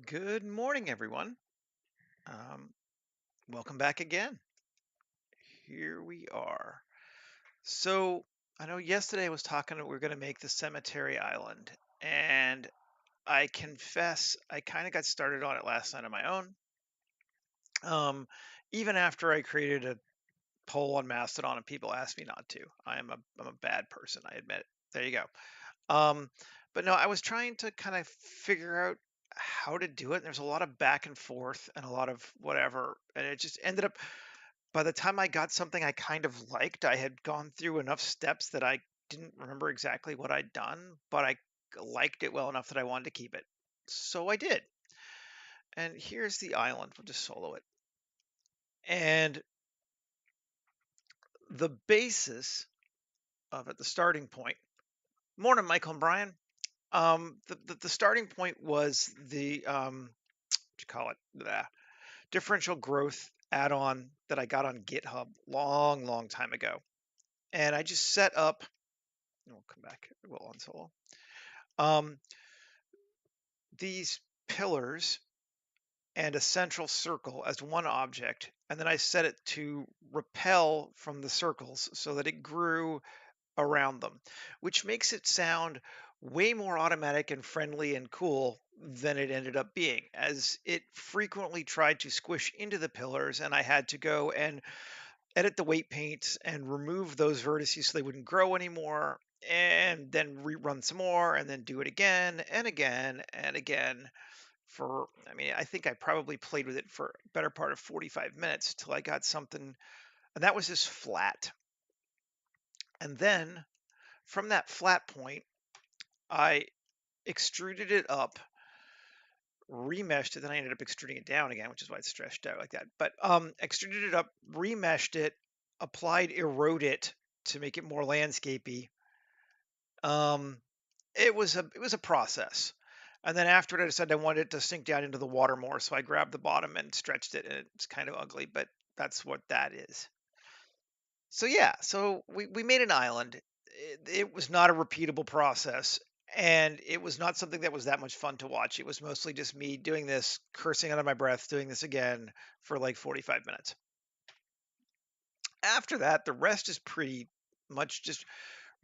Good morning, everyone. Um, Welcome back again. Here we are. So, I know yesterday I was talking, we are going to make the cemetery island, and I confess I kind of got started on it last night on my own. Um, Even after I created a poll on Mastodon and people asked me not to. I'm a bad person, I admit. There you go. Um, but no, I was trying to kind of figure out how to do it. And there's a lot of back and forth and a lot of whatever. And it just ended up, by the time I got something I kind of liked, I had gone through enough steps that I didn't remember exactly what I'd done, but I liked it well enough that I wanted to keep it. So I did. And here's the island. We'll just solo it. And the basis of it, the starting point. Morning, Michael and Brian. The starting point was the what you call it, the differential growth add-on that I got on GitHub long time ago, and I just set up. We'll come back. We'll on solo. Um, these pillars and a central circle as one object, and then I set it to repel from the circles so that it grew around them, which makes it sound way more automatic and friendly and cool than it ended up being, as it frequently tried to squish into the pillars, and I had to go and edit the weight paints and remove those vertices so they wouldn't grow anymore, and then rerun some more, and then do it again and again and again. For, I mean, I think I probably played with it for a better part of 45 minutes till I got something, and that was just flat. And then from that flat point, I extruded it up, remeshed it, then I ended up extruding it down again, which is why it's stretched out like that. But extruded it up, remeshed it, applied erode it to make it more landscapey. Um, it was a process. And then after it, I decided I wanted it to sink down into the water more, so I grabbed the bottom and stretched it, and it's kind of ugly, but that's what that is. So yeah, so we made an island. It was not a repeatable process, and it was not something that was that much fun to watch. It was mostly just me doing this, cursing under my breath, doing this again for like 45 minutes. After that, the rest is pretty much just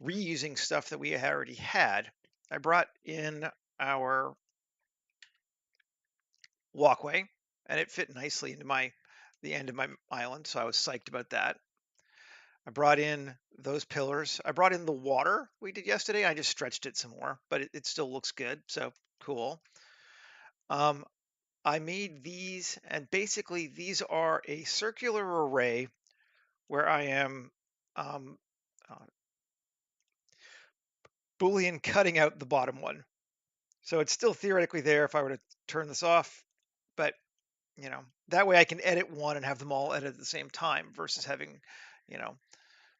reusing stuff that we already had. I brought in our walkway, and it fit nicely into my the end of my island, so I was psyched about that. I brought in those pillars. I brought in the water we did yesterday. I just stretched it some more, but it still looks good. So cool. Um, I made these, and basically these are a circular array where I am um, uh, Boolean cutting out the bottom one. So it's still theoretically there if I were to turn this off, but that way I can edit one and have them all edit at the same time versus having, you know,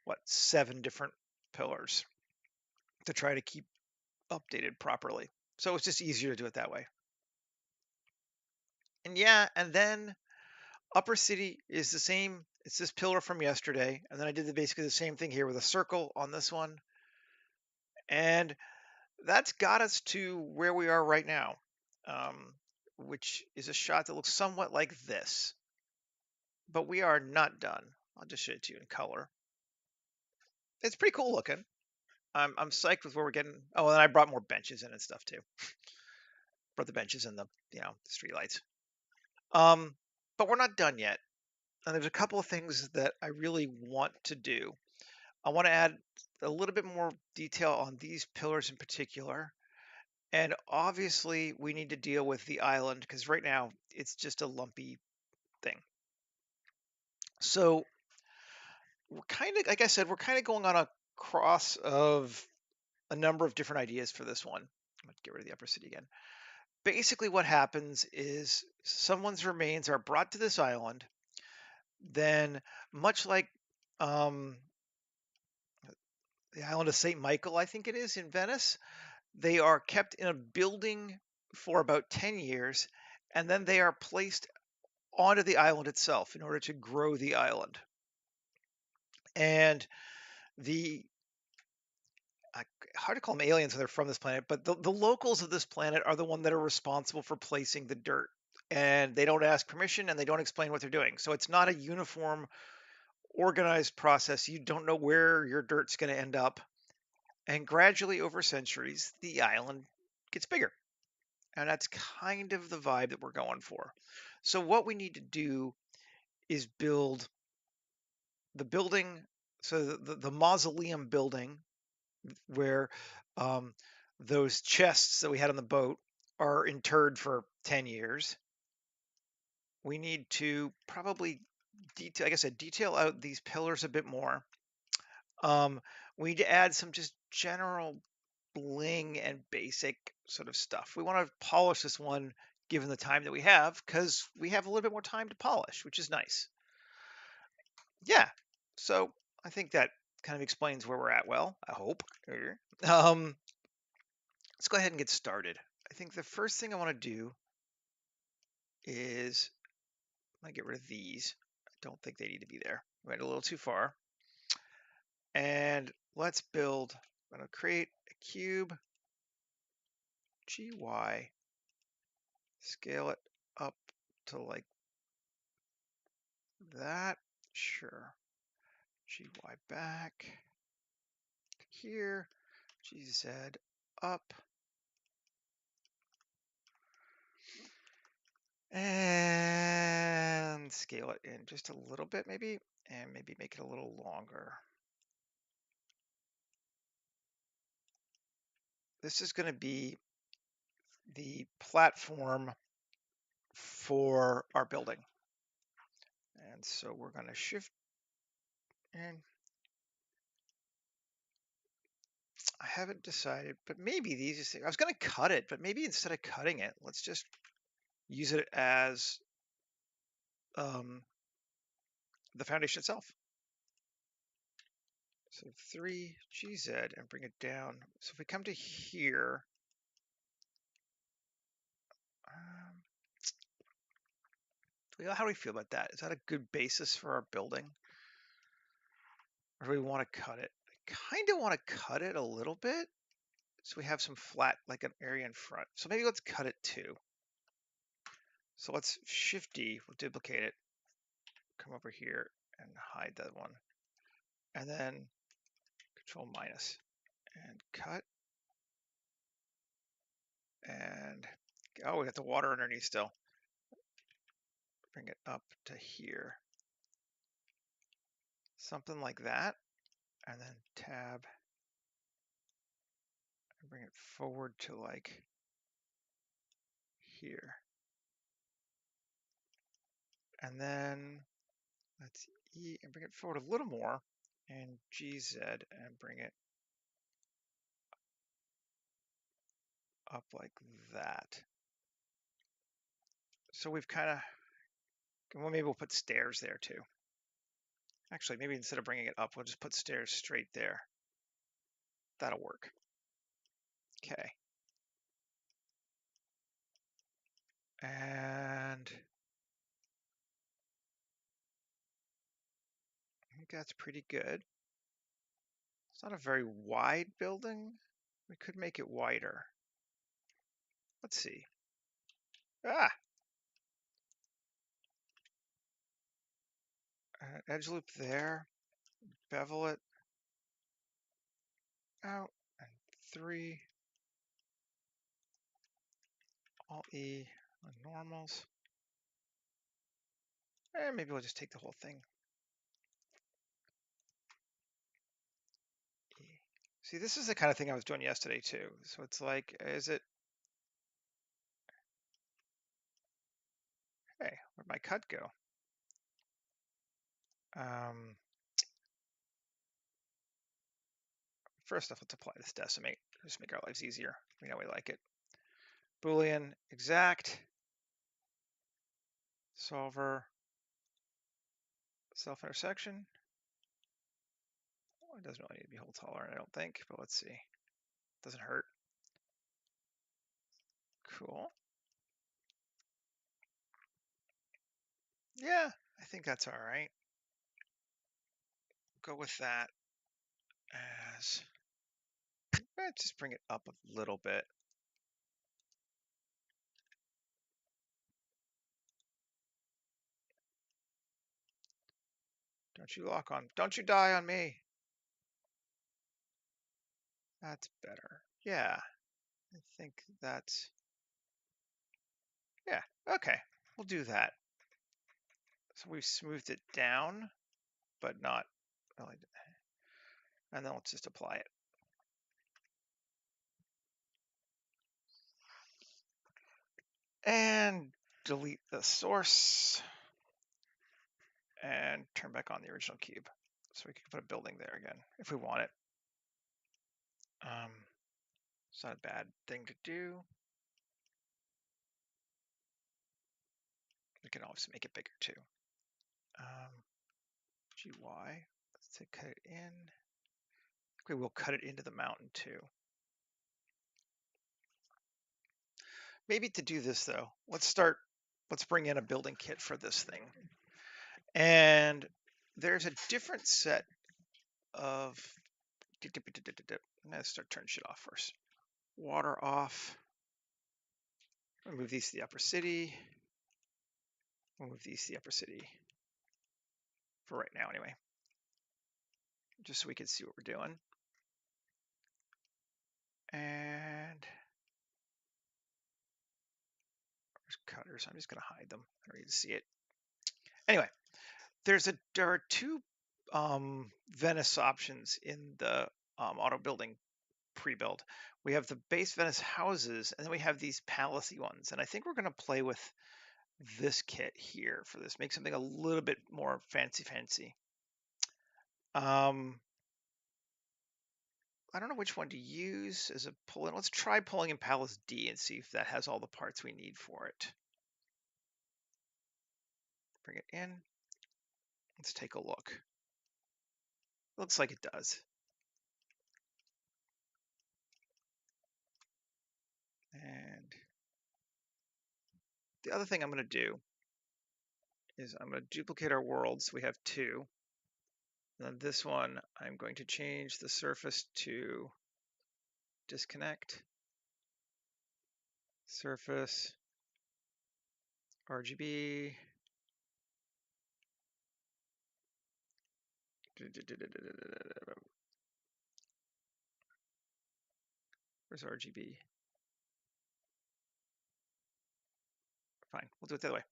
what, 7 different pillars to try to keep updated properly. So it's just easier to do it that way. And yeah, and then Upper City is the same. It's this pillar from yesterday. And then I did basically the same thing here with a circle on this one. And that's got us to where we are right now, um, which is a shot that looks somewhat like this. But we are not done. I'll just show it to you in color. It's pretty cool looking. I'm psyched with where we're getting. Oh, and I brought more benches in and stuff too. Brought the benches and the street lights. Um, but we're not done yet. And there's a couple of things that I really want to do. I want to add a little bit more detail on these pillars in particular. And obviously, we need to deal with the island because right now it's just a lumpy thing. So we're kind of, like I said, we're kind of going on a cross of a number of different ideas for this one. I'm going to get rid of the upper city again. Basically, what happens is someone's remains are brought to this island. Then, much like um, the island of St. Michael, I think it is in Venice. They are kept in a building for about 10 years, and then they are placed onto the island itself in order to grow the island. And the I, hard to call them aliens when they're from this planet, but the locals of this planet are the one that are responsible for placing the dirt. And they don't ask permission and they don't explain what they're doing. So it's not a uniform, organized process. You don't know where your dirt's going to end up. And gradually over centuries, the island gets bigger. And that's kind of the vibe that we're going for. So what we need to do is build the building, so the mausoleum building where um, those chests that we had on the boat are interred for 10 years. We need to probably detail, like I said, detail out these pillars a bit more. Um, we need to add some just general bling and basic sort of stuff. We want to polish this one given the time that we have because we have a little bit more time to polish, which is nice. Yeah. So I think that kind of explains where we're at. Well, I hope. Um, let's go ahead and get started. I think the first thing I want to do is I'm gonna get rid of these. I don't think they need to be there. Went a little too far. And let's build. I'm gonna create a cube. GY. Scale it up to like that. Sure. GY back here. GZ up. And scale it in just a little bit maybe, and maybe make it a little longer. This is going to be the platform for our building. And so we're going to shift in. I haven't decided, but maybe the easiest thing, I was going to cut it, but maybe instead of cutting it, let's just use it as um, the foundation itself. So 3GZ and bring it down. So if we come to here, how do we feel about that? Is that a good basis for our building? Or do we want to cut it? I kind of want to cut it a little bit so we have some flat, like an area in front. So maybe let's cut it too. So let's Shift D, we'll duplicate it, come over here and hide that one. And then Control minus and cut. And oh, we got the water underneath still. Bring it up to here. Something like that. And then tab and bring it forward to like here. And then let's E and bring it forward a little more and GZ and bring it up like that. So we've kind of, well, maybe we'll put stairs there too. Actually, maybe instead of bringing it up, we'll just put stairs straight there. That'll work. Okay. And I think that's pretty good. It's not a very wide building. We could make it wider. Let's see. Ah! Edge loop there. Bevel it out. And 3. Alt E on normals. And maybe we'll just take the whole thing. E. See, this is the kind of thing I was doing yesterday too. So it's like, is it? Hey, where'd my cut go? First off, let's apply this decimate. Just make our lives easier. We know we like it. Boolean exact. Solver. Self-intersection. Well, it doesn't really need to be hole tolerant, I don't think, but let's see. Doesn't hurt. Cool. Yeah, I think that's all right. Go with that as Just bring it up a little bit. Don't you lock on. Don't you die on me. That's better. Yeah, I think that's, yeah, okay. We'll do that. So we've smoothed it down, but not really. And then let's just apply it. And delete the source and turn back on the original cube. So we can put a building there again if we want it. It's not a bad thing to do. We can always make it bigger too. GY, let's say cut it in. Okay, we'll cut it into the mountain too. Maybe to do this though, let's bring in a building kit for this thing. And there's a different set of, let's start turning shit off first. Water off. We'll move these to the upper city. We'll move these to the upper city. For right now anyway. Just so we can see what we're doing. And there's cutters. I'm just gonna hide them. I don't need to see it. Anyway, there are two Venice options in the auto building pre-build. We have the base Venice houses, and then we have these palacey ones. And I think we're going to play with this kit here for this, make something a little bit more fancy. I don't know which one to use as a pull-in. Let's try pulling in Palace D and see if that has all the parts we need for it. Bring it in. Let's take a look. Looks like it does. And the other thing I'm going to do is I'm going to duplicate our worlds. We have two. And then this one, I'm going to change the surface to disconnect, surface, RGB, where's RGB? Fine, we'll do it the other way.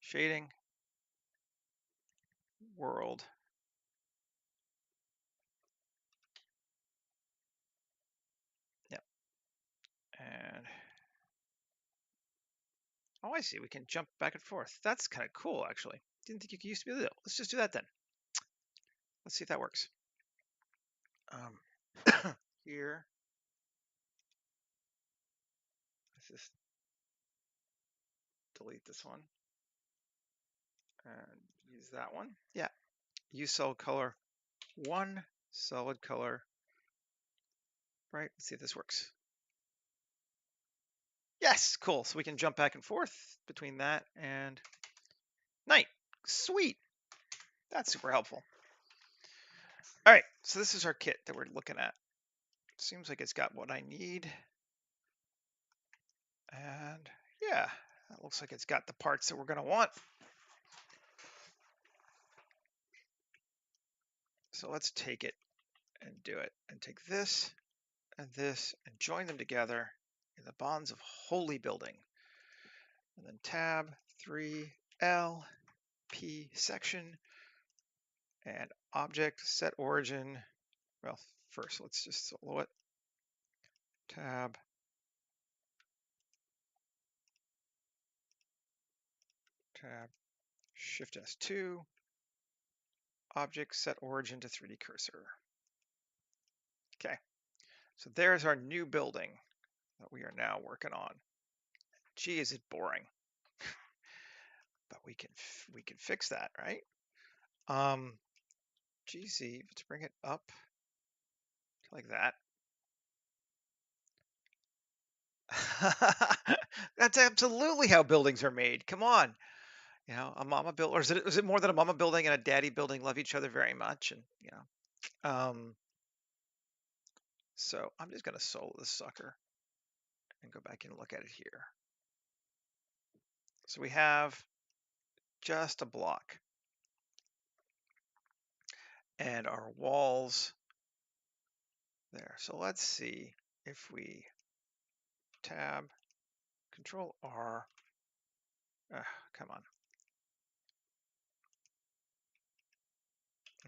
Shading, world. Yep. And, oh, I see, we can jump back and forth. That's kind of cool, actually. Didn't think you used to be able to do that. Let's just do that then. Let's see if that works. Here. Let's just delete this one and use that one. Yeah, use solid color 1, solid color, right? Let's see if this works. Yes, cool. So we can jump back and forth between that and night. Sweet. That's super helpful. All right, so this is our kit that we're looking at. Seems like it's got what I need. And yeah, it looks like it's got the parts that we're going to want. So let's take it and do it. And take this and join them together in the bonds of holy building. And then tab 3L P section and object set origin. Well, first let's just solo it. Tab Shift S2, object set origin to 3D cursor. Okay, so there's our new building that we are now working on. Gee, is it boring? But we can fix that, right? GC, let's bring it up like that. That's absolutely how buildings are made. Come on. You know, a mama build, or is it more than a mama building and a daddy building love each other very much? And, you know, So I'm just going to solo this sucker and go back and look at it here. So we have just a block. And our walls there. So let's see if we tab, Control R, come on.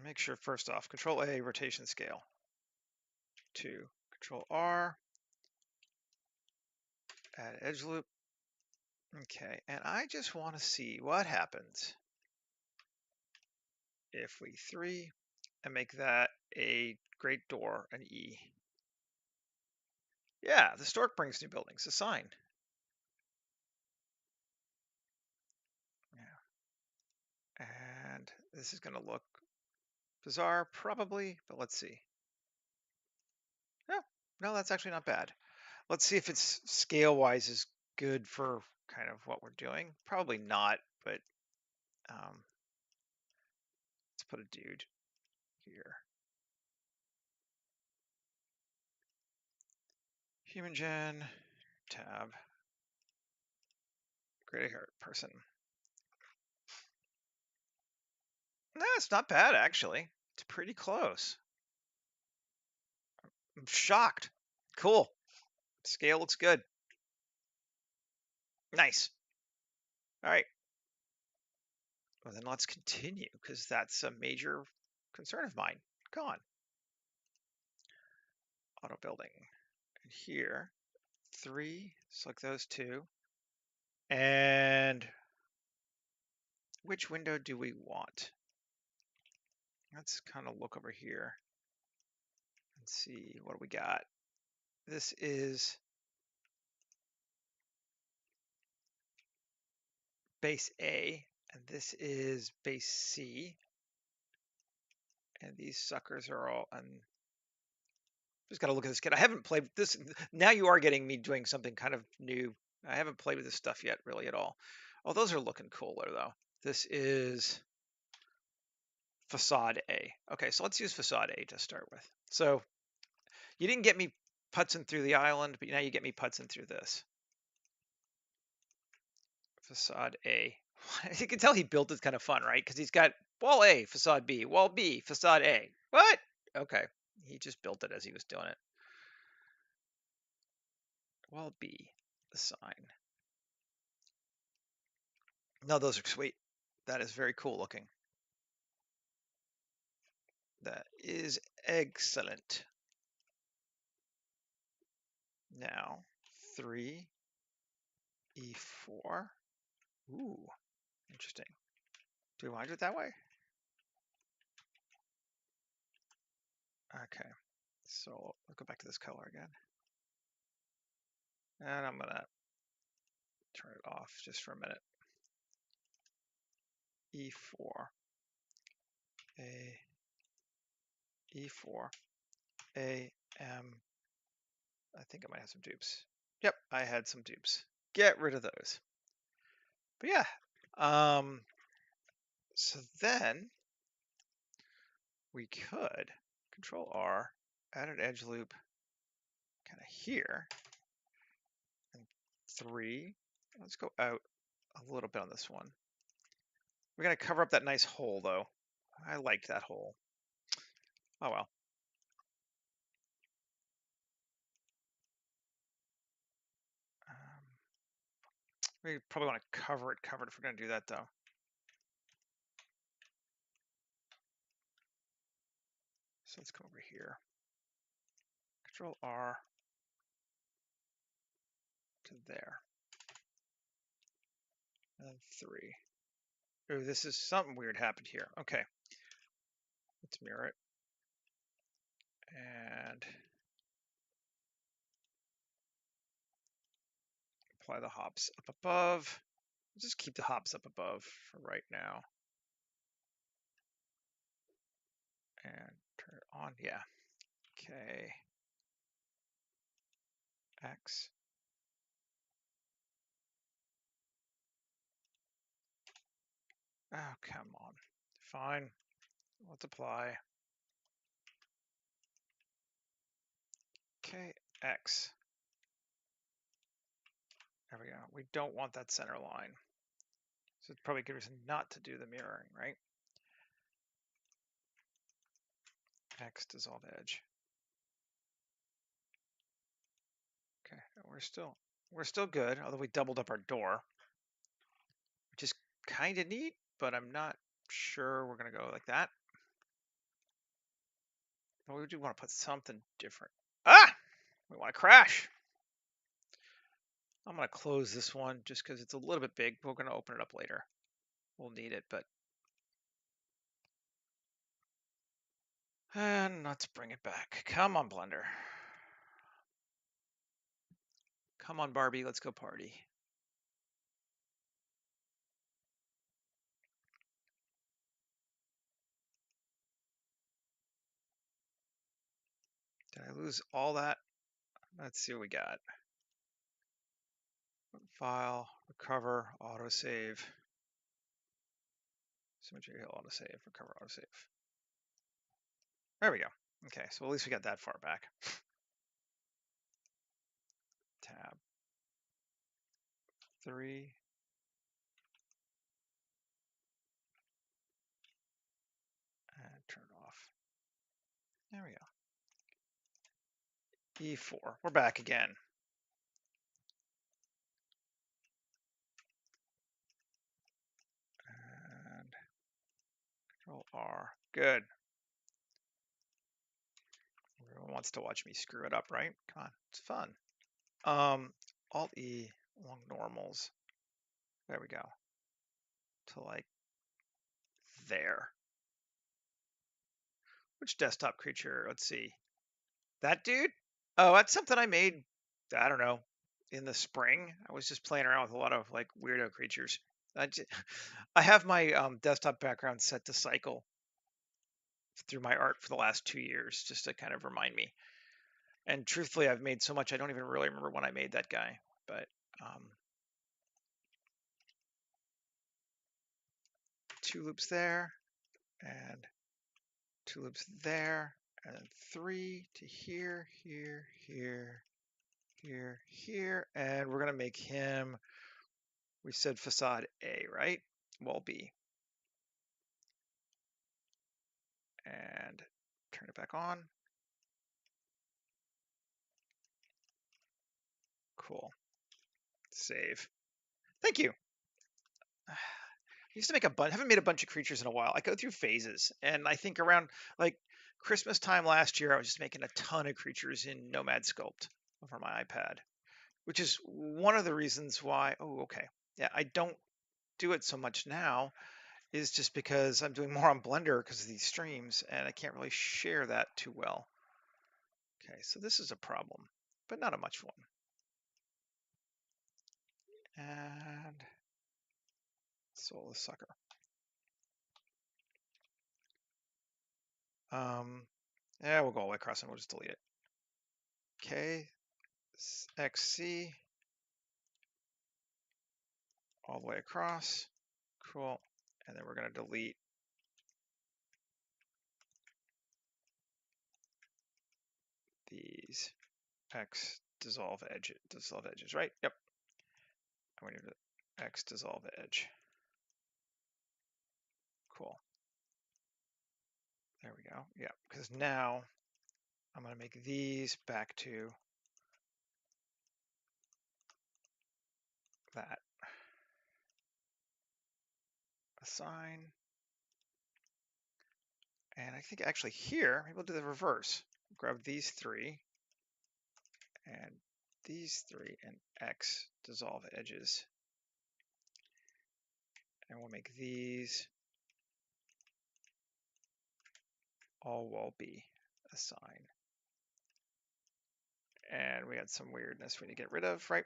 Make sure first off, Control A, rotation scale. 2, Control R, add edge loop. Okay, and I just want to see what happens if we 3 and make that a great door, an E. Yeah, the stork brings new buildings, a sign. Yeah. And this is going to look bizarre, probably, but let's see. No, no, that's actually not bad. Let's see if it's scale-wise is good for kind of what we're doing. Probably not, but let's put a dude here. Human gen, tab, gray haired person. No, it's not bad actually. It's pretty close. I'm shocked. Cool. Scale looks good. Nice. All right. Well, then let's continue because that's a major concern of mine. Gone. Auto building. And here, 3, select those 2. And which window do we want? Let's kind of look over here and see what we got. This is base A, and this is base C. And these suckers are all just got to look at this kit. I haven't played with this. Now you are getting me doing something kind of new. I haven't played with this stuff yet, really, at all. Oh, those are looking cooler, though. This is facade A. Okay, so let's use facade A to start with. So you didn't get me putzing through the island, but now you get me putzing through this. Facade A. You can tell he built it kind of fun, right? Because he's got wall A, facade B, wall B, facade A. What? Okay. He just built it as he was doing it. Wall B, the sign. No, those are sweet. That is very cool looking. That is excellent. Now, 3, E4. Ooh, interesting. Do we want to do it that way? Okay, so let's go back to this color again. And I'm gonna turn it off just for a minute. E4, A, E4, A, M. I think I might have some dupes. Yep, I had some dupes. Get rid of those. But yeah, so then we could Control R, add an edge loop kind of here, and 3. Let's go out a little bit on this one. We're gonna cover up that nice hole though. I liked that hole. Oh well. We probably want to cover it if we're gonna do that though. So let's come over here. Control R to there. And then 3. Oh, this is something weird happened here. Okay. Let's mirror it. And apply the hops up above. Just keep the hops up above for right now. And turn it on. Yeah. Okay. X. Oh, come on. Fine. Let's apply. Okay, X. There we go. We don't want that center line. So it's probably a good reason not to do the mirroring, right? X dissolve edge. Okay, we're still good, although we doubled up our door, which is kind of neat, but I'm not sure we're gonna go like that. But we do want to put something different. Ah! We want to crash. I'm gonna close this one just because it's a little bit big. We're gonna open it up later. We'll need it, but and let's bring it back. Come on, Blender. Come on, Barbie. Let's go party. Did I lose all that? Let's see what we got. File, recover, autosave. Symmetry, autosave, recover, autosave. There we go. Okay, so at least we got that far back. Tab 3. And turn it off. There we go. E4. We're back again. And Control R. Good. Everyone wants to watch me screw it up, right? Come on, it's fun. Alt E along normals. There we go. To like there. Which desktop creature? Let's see. That dude? Oh, that's something I made, I don't know, in the spring. I was just playing around with a lot of like weirdo creatures. I have my desktop background set to cycle through my art for the last 2 years, just to kind of remind me. And truthfully, I've made so much I don't even really remember when I made that guy. But 2 loops there, and 2 loops there, and then 3 to here, here, here, here, here, and we're gonna make him. We said facade A, right? Wall B. And turn it back on. Cool. Save. Thank you. I used to make a bunch. Haven't made a bunch of creatures in a while. I go through phases, and I think around like Christmas time last year, I was just making a ton of creatures in Nomad Sculpt over my iPad, which is one of the reasons why. Oh, okay. Yeah, I don't do it so much now. Is just because I'm doing more on Blender because of these streams, and I can't really share that too well. Okay, so this is a problem, but not a much one. And soul the sucker. Yeah, we'll go all the way across and we'll just delete it. K, XC, all the way across. Cool. And then we're going to delete these X dissolve edges, right? Yep. And we need to X dissolve edge. Cool. There we go. Yeah, because now I'm going to make these back to that. Assign. And I think actually here, maybe we'll do the reverse. Grab these 3 and these 3 and X dissolve edges. And we'll make these all wall B assign. And we had some weirdness we need to get rid of, right?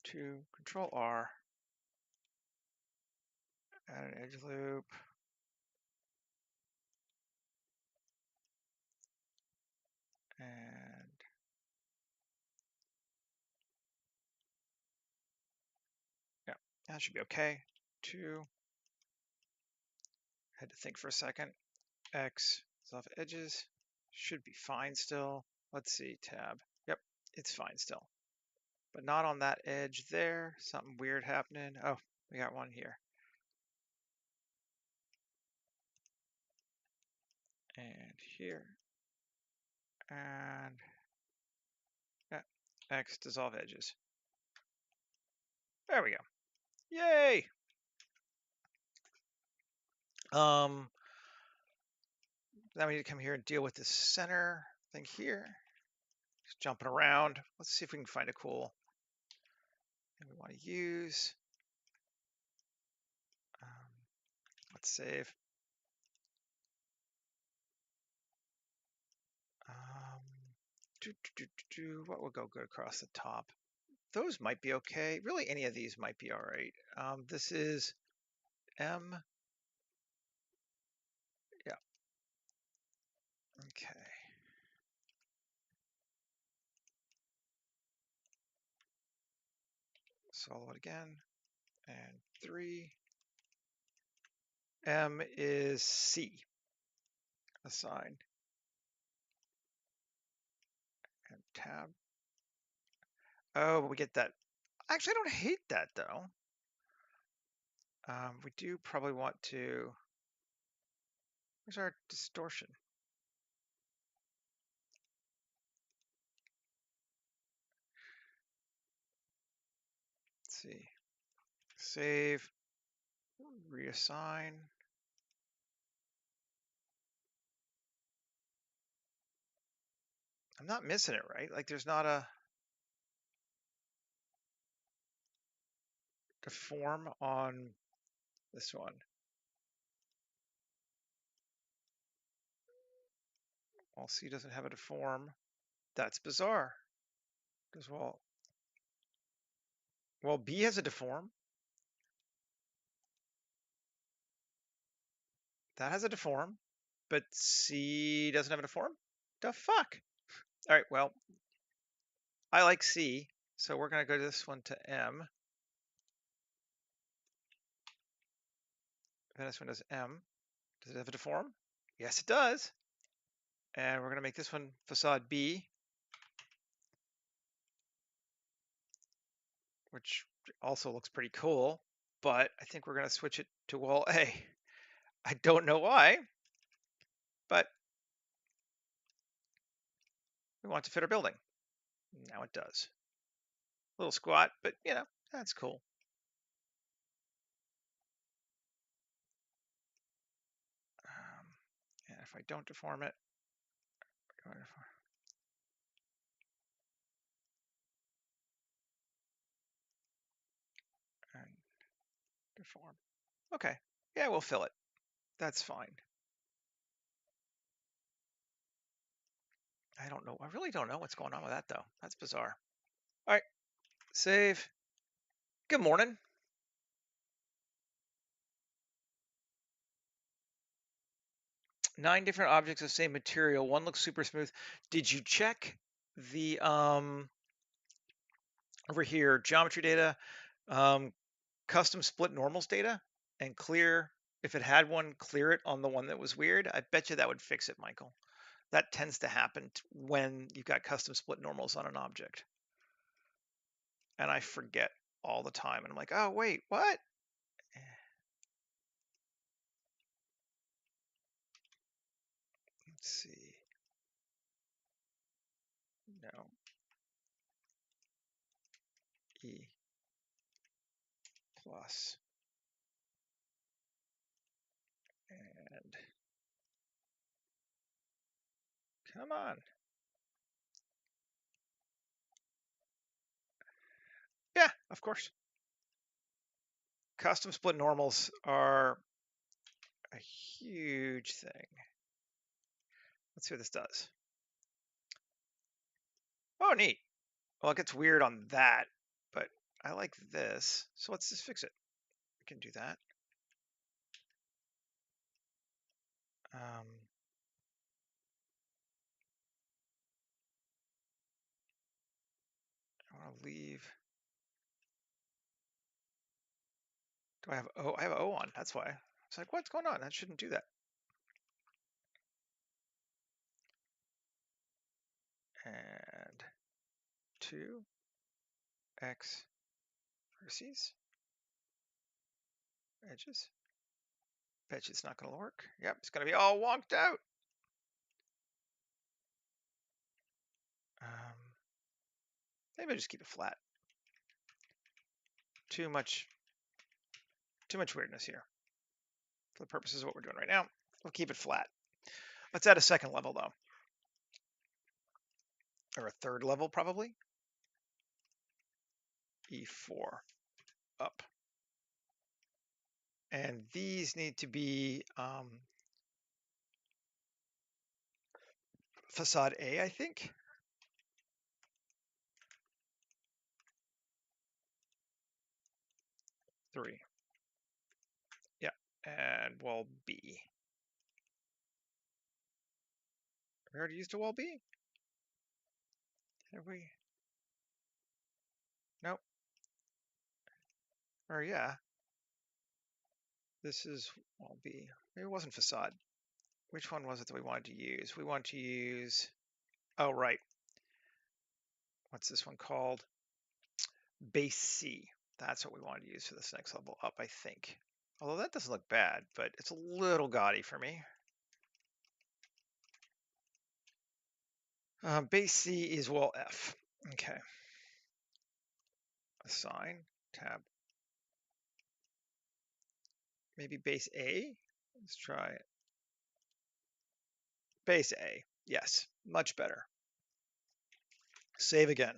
To Control R, add an edge loop. And yeah, that should be okay. 2, had to think for a second. X Off edges. Should be fine still. Let's see, tab. Yep, it's fine still. But not on that edge there. Something weird happening. Oh, we got one here. And here. And yeah, X dissolve edges. There we go. Yay! Now we need to come here and deal with this center thing here. Just jumping around. Let's see if we can find a cool thing we want to use. Let's save. What will go good across the top? Those might be okay. Really, any of these might be all right. This is M. Yeah. Okay. Solo it again. And 3. M is C. Assign. And tab. Oh, we get that. Actually, I don't hate that though. We do probably want to. Where's our distortion? Let's see. Save. Reassign. I'm not missing it, right? Like there's not a deform on this one. Well, C doesn't have a deform. That's bizarre. Because well, B has a deform. That has a deform, but C doesn't have a deform. The fuck? All right. Well, I like C, so we're gonna go to this one to M. Then this one does M. Does it have a deform? Yes, it does. And we're gonna make this one facade B, which also looks pretty cool. But I think we're gonna switch it to wall A. I don't know why, but we want to fit our building. Now it does. A little squat, but you know, that's cool. And if I don't deform it, and deform. Okay, yeah, we'll fill it. That's fine. I don't know. I really don't know what's going on with that though. That's bizarre. All right, save. Good morning. Nine different objects of same material. One looks super smooth. Did you check the over here geometry data, custom split normals data, and clear if it had one, clear it on the one that was weird? I bet you that would fix it, Michael. That tends to happen when you've got custom split normals on an object. And I forget all the time. And I'm like, oh, wait, what? Let's see. No. E plus. And come on. Yeah, of course. Custom split normals are a huge thing. Let's see what this does. Oh, neat. Well, it gets weird on that, but I like this. So let's just fix it. We can do that. I want to leave. Do I have O? I have O on. That's why. It's like, what's going on? That shouldn't do that. and 2 x vertices, edges. Bet you it's not going to work. Yep, it's going to be all wonked out. Maybe I'll just keep it flat. Too much weirdness here. For the purposes of what we're doing right now, we'll keep it flat. Let's add a second level though. Or a third level probably. E4 up. And these need to be facade A, I think. Three. Yeah, and wall B. We already used a wall B? Have we? Nope. Or yeah. This is wall B. Maybe it wasn't facade. Which one was it that we wanted to use? We want to use, oh, right. What's this one called? Base C. That's what we wanted to use for this next level up, I think. Although that doesn't look bad, but it's a little gaudy for me. Base C is wall F. Okay. Assign, tab. Maybe base A? Let's try it. Base A. Yes, much better. Save again.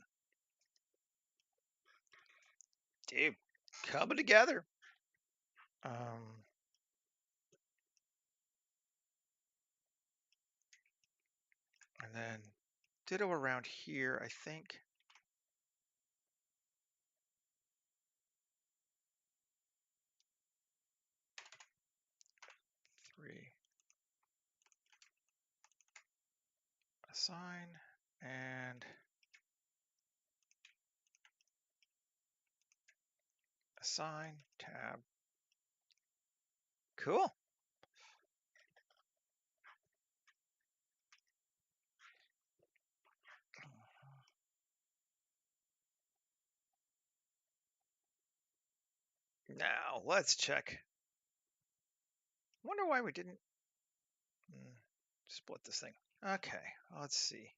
Dude, coming together. And then ditto around here, I think. Three. Assign and assign, tab. Cool. Now let's check. Wonder why we didn't split this thing. Okay, let's see.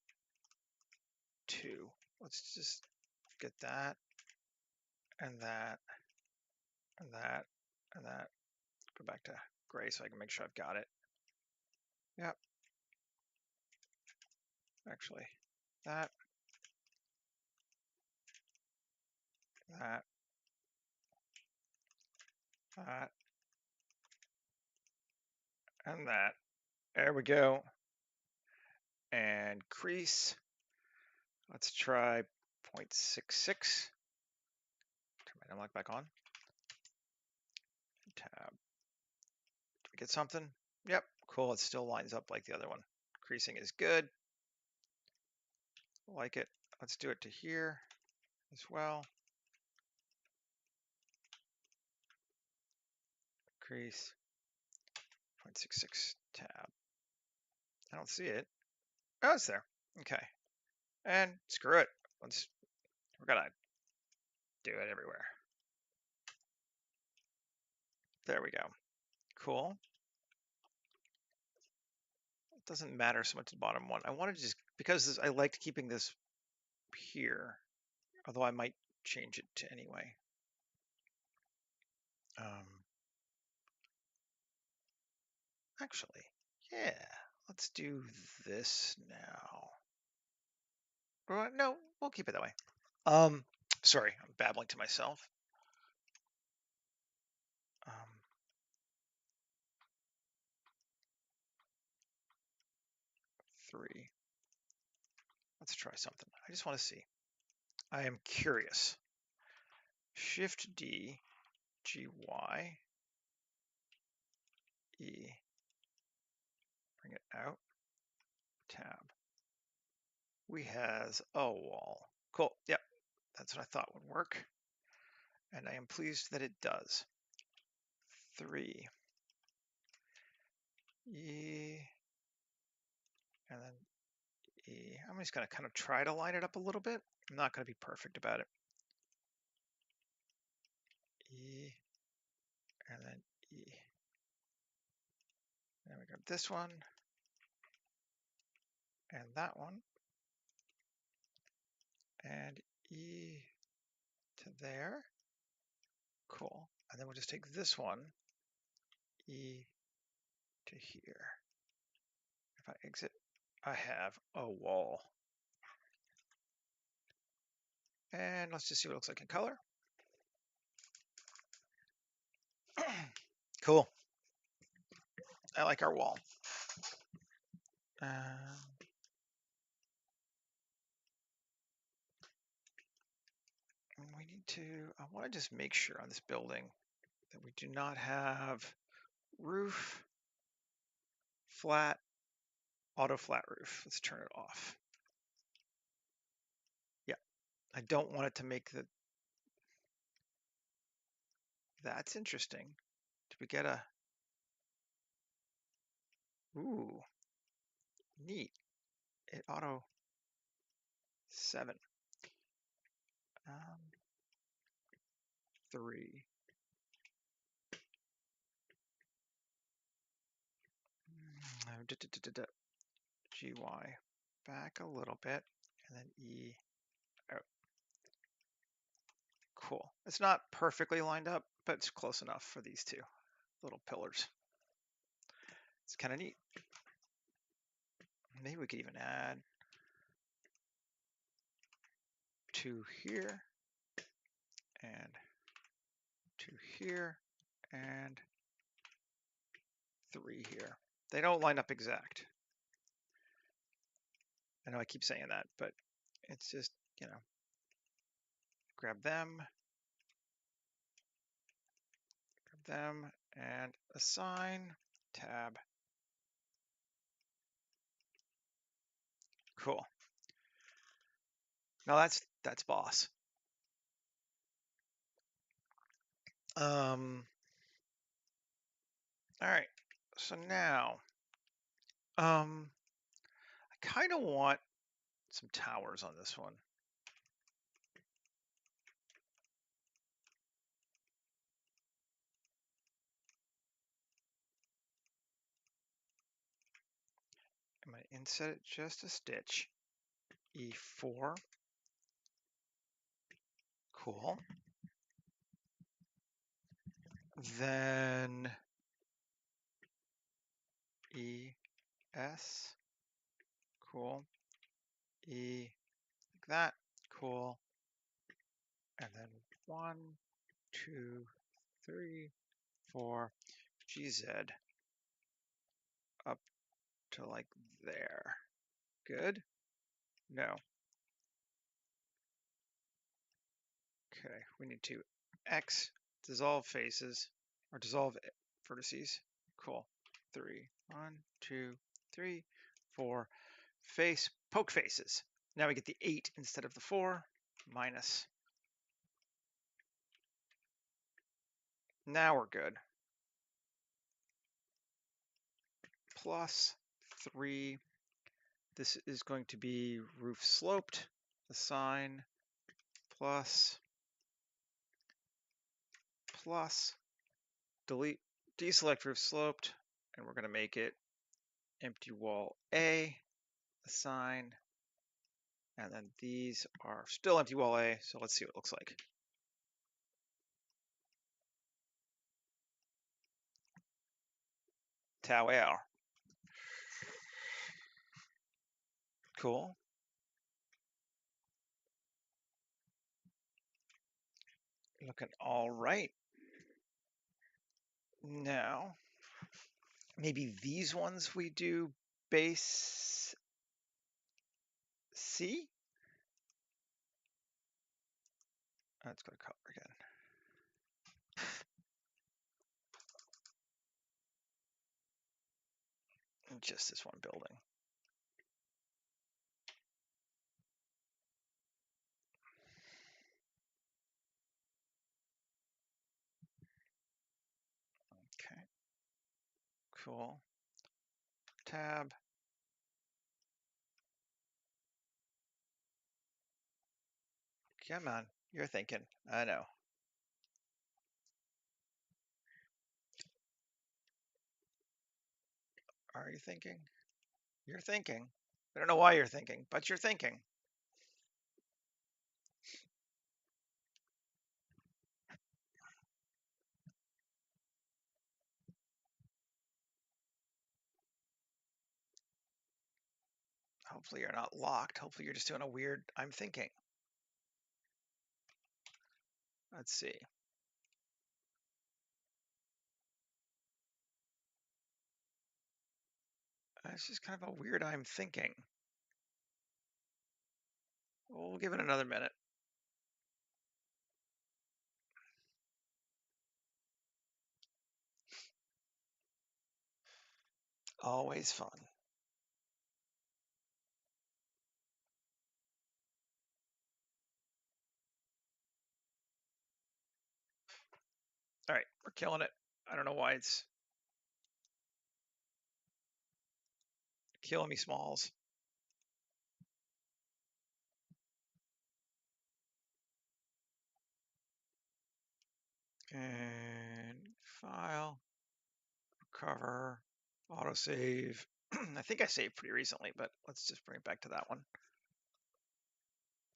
2. Let's just get that and that and that and that. Go back to gray so I can make sure I've got it. Yep. Actually, that, that, that, and that. There we go. And crease. Let's try 0.66. Turn my numlock back on. Tab. Did we get something? Yep. Cool. It still lines up like the other one. Creasing is good. Like it. Let's do it to here as well. Crease. 0.66 tab. I don't see it. Oh, it's there. Okay. And screw it. We're gonna do it everywhere. There we go. Cool. It doesn't matter so much the bottom one. I want to just, because I liked keeping this here, although I might change it to anyway. Actually, yeah, let's do this now. No, we'll keep it that way. Sorry, I'm babbling to myself. 3. Let's try something. I just want to see. I am curious. Shift D, G, Y, E. Bring it out. Tab. We has a wall. Cool. Yep. That's what I thought would work. And I am pleased that it does. 3. E. And then E. I'm just going to kind of try to line it up a little bit. I'm not going to be perfect about it. E, and then E. Then we got this one, and that one, and E to there. Cool. And then we'll just take this one, E to here. If I exit, I have a wall. And let's just see what it looks like in color. Cool. I like our wall. We need to, I want to just make sure on this building that we do not have roof, flat, auto flat roof. Let's turn it off. Yeah, I don't want it to make the, that's interesting. Did we get a, ooh, neat. It auto 7. 3. GY back a little bit, and then E out. Cool. It's not perfectly lined up, but it's close enough for these two little pillars. It's kind of neat. Maybe we could even add 2 here, and 2 here, and 3 here. They don't line up exact. I know I keep saying that, but it's just, you know, grab them, and assign, tab. Cool. Now that's boss. All right. So now, I kind of want some towers on this one. I'm going to inset it just a stitch. E4. Cool. Then ES. Cool. E like that. Cool. And then 1, 2, 3, 4, GZ up to like there. Good? No. Okay, we need to X dissolve faces or dissolve vertices. Cool. 3, 1, 2, 3, 4. Face, poke faces. Now we get the 8 instead of the 4. Minus. Now we're good. Plus 3. This is going to be roof sloped. Assign plus delete, deselect roof sloped, and we're going to make it empty wall A, assign, and then these are still empty wall A, so let's see what it looks like. Tower. Cool. Looking all right. Now, maybe these ones we do base C. Let's go to color again. Just this one building. Okay. Cool. Tab. Come on, you're thinking. I know. Are you thinking? You're thinking. I don't know why you're thinking, but you're thinking. Hopefully you're not locked. Hopefully you're just doing a weird I'm thinking. Let's see. It's just kind of a weird I'm thinking. We'll give it another minute. Always fun. All right, we're killing it. I don't know why it's killing me, Smalls. And file, recover, autosave. I think I saved pretty recently, but let's just bring it back to that one.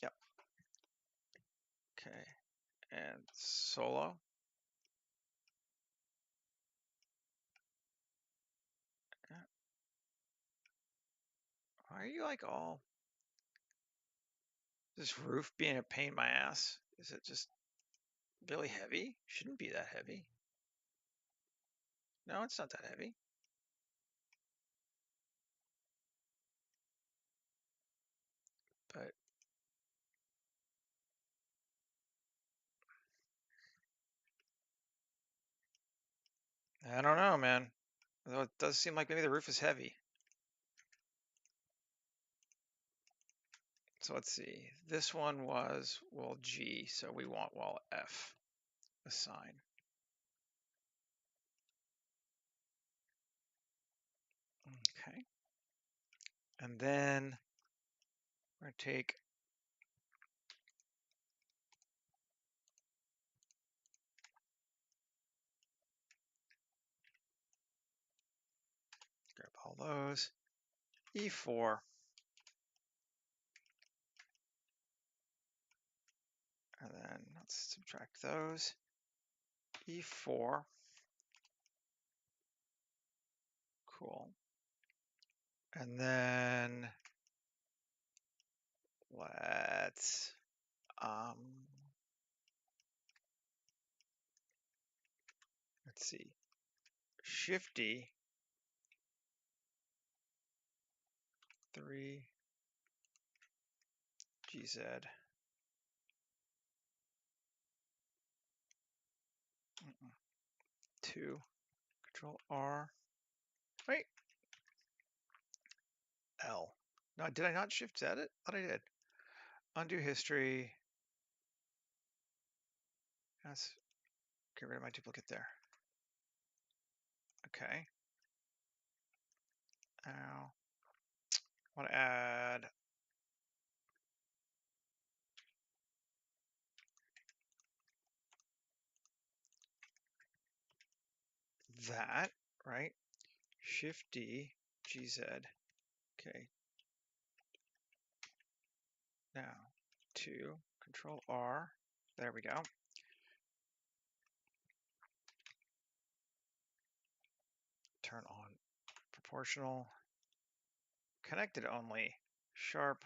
Yep. Okay. And solo. Yeah. Why are you like all this roof being a pain in my ass? Is it just really heavy? Shouldn't be that heavy. No, it's not that heavy. But I don't know, man. Although it does seem like maybe the roof is heavy. So let's see. This one was wall G, so we want wall F. Assign. Okay. And then we're going to take grab all those. E4. And then let's subtract those. E4. Cool. And then let's let's see. Shift D 3 GZ 2 Control R. Wait. L. No, did I not shift Z it? I thought I did. Undo history. Yes. Get rid of my duplicate there. Okay. Now, I want to add that, right? Shift D, GZ. Okay. Now, 2, Control R. There we go. Turn on proportional. Connected only. Sharp.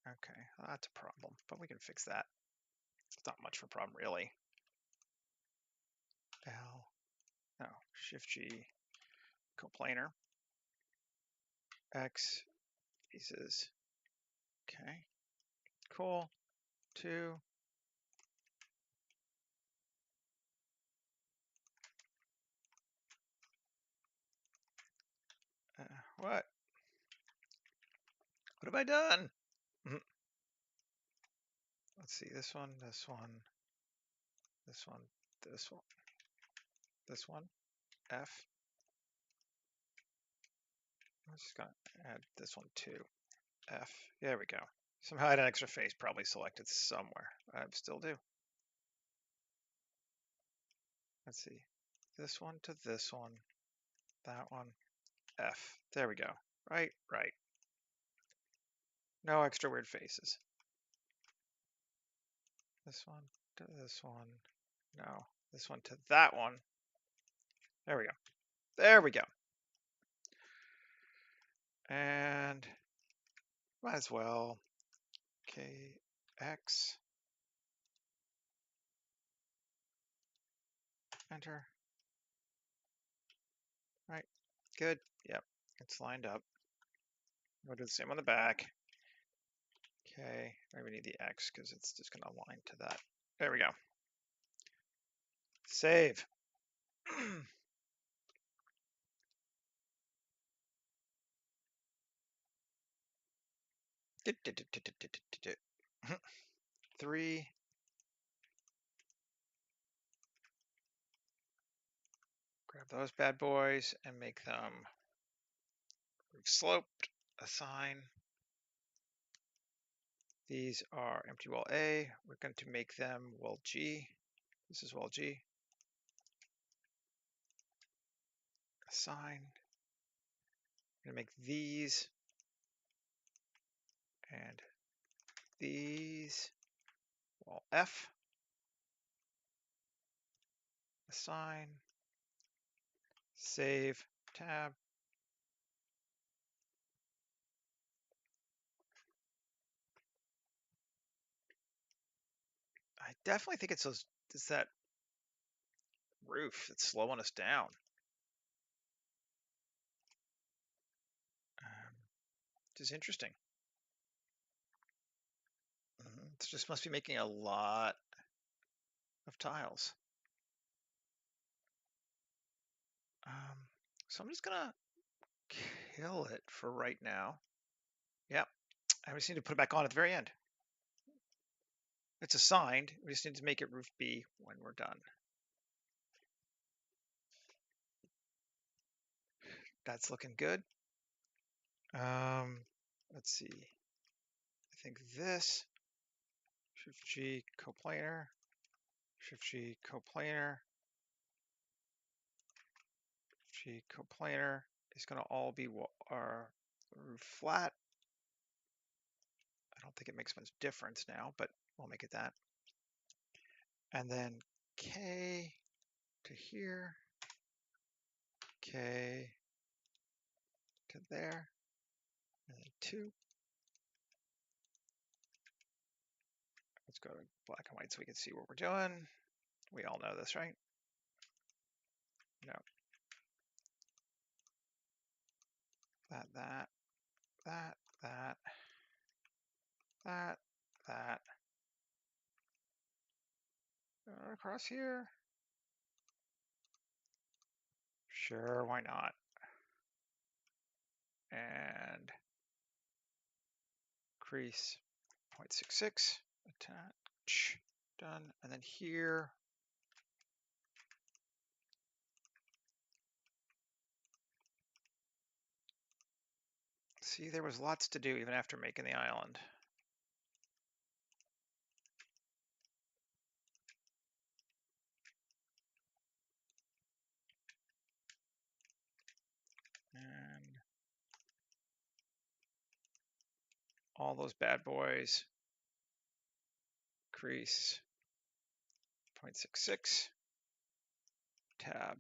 Okay, well, that's a problem, but we can fix that. It's not much of a problem, really. L. No, Shift G. Coplanar. X pieces. Okay. Cool. 2. What? What have I done? Let's see. This one, this one, this one, this one, this one. F. I'm just gonna add this one too. F. There we go. Somehow I had an extra face probably selected somewhere. I still do. Let's see. This one to this one. That one. F. There we go. Right, right. No extra weird faces. This one to this one. No. This one to that one. There we go. There we go. And might as well KX. Enter. Right. Good. Yep. It's lined up. We'll do the same on the back. Okay. Maybe we need the X because it's just going to align to that. There we go. Save. 3. Grab those bad boys and make them sloped. Assign. These are empty wall A. We're going to make them wall G. This is wall G. Assign. I'm going to make these and these wall F. Assign. Save. Tab. I definitely think it's that roof that's slowing us down. Which is interesting. It just must be making a lot of tiles. So I'm just gonna kill it for right now. Yep. I just need to put it back on at the very end. It's assigned. We just need to make it roof B when we're done. That's looking good. Let's see. I think this Shift G coplanar, Shift G coplanar, G coplanar is going to all be our roof flat. I don't think it makes much difference now, but we'll make it that. And then K to here, K to there, and then 2. Let's go to black and white so we can see what we're doing. We all know this, right? No. That, that, that, that, that, that. Across here. Sure, why not? And crease 0.66, attach, done. And then here, see, there was lots to do even after making the island. And all those bad boys, crease 0.66, tab.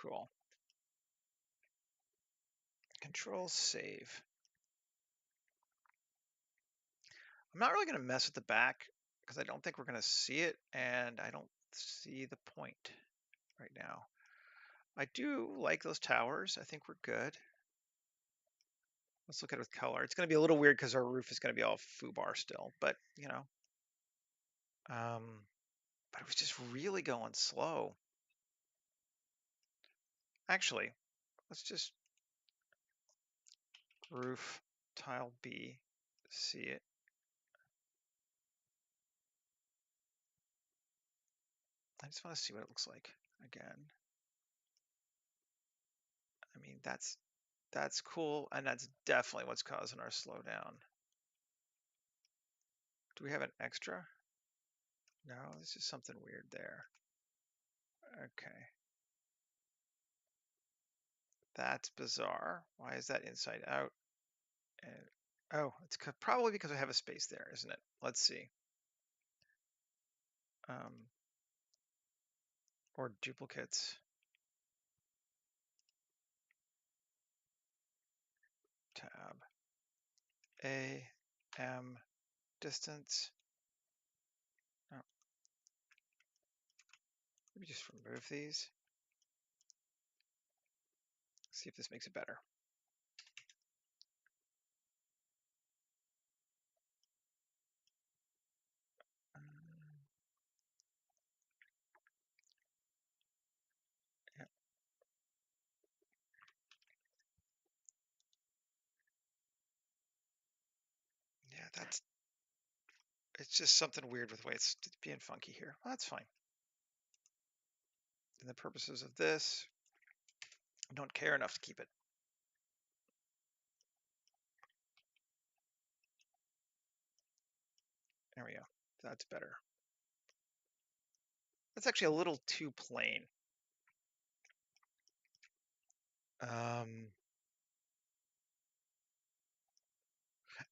Cool. Control save. I'm not really going to mess with the back because I don't think we're going to see it, and I don't see the point right now. I do like those towers. I think we're good. Let's look at it with color. It's going to be a little weird because our roof is going to be all foobar still, but you know. But it was just really going slow. Actually, let's just roof tile B, see it. I just want to see what it looks like again. mean, that's cool, and that's definitely what's causing our slowdown. Do we have an extra? No, this is something weird there. Okay. That's bizarre. Why is that inside out? And oh, it's probably because I have a space there, isn't it? Let's see. Or duplicates. Tab. A, M, distance. Oh, maybe just remove these. See if this makes it better. Yeah, yeah, it's just something weird with the way it's being funky here. Well, that's fine. In the purposes of this, I don't care enough to keep it. There we go. That's better. That's actually a little too plain. I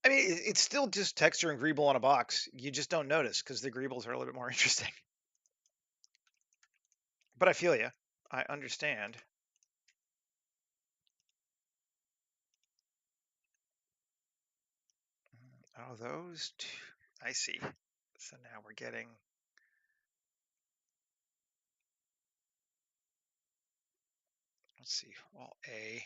mean, it's still just texture and greeble on a box. You just don't notice because the greebles are a little bit more interesting. But I feel you. I understand. Oh, those two. I see. So now we're getting. Let's see. Wall A.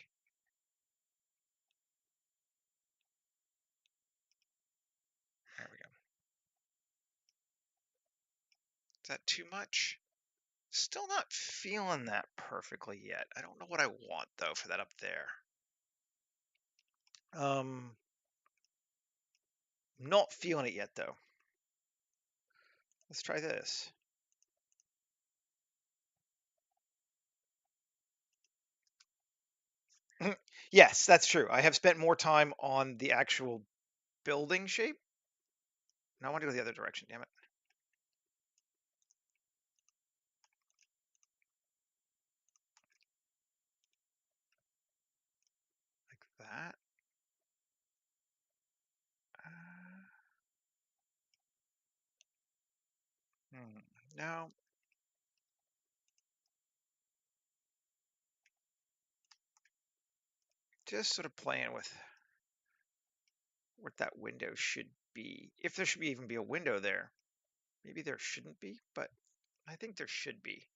There we go. Is that too much? Still not feeling that perfectly yet. I don't know what I want though for that up there. Not feeling it yet though. Let's try this. Yes, that's true. I have spent more time on the actual building shape. Now I want to go the other direction, damn it. Like that. No. Just sort of playing with what that window should be. If there should even be a window there. Maybe there shouldn't be, but I think there should be.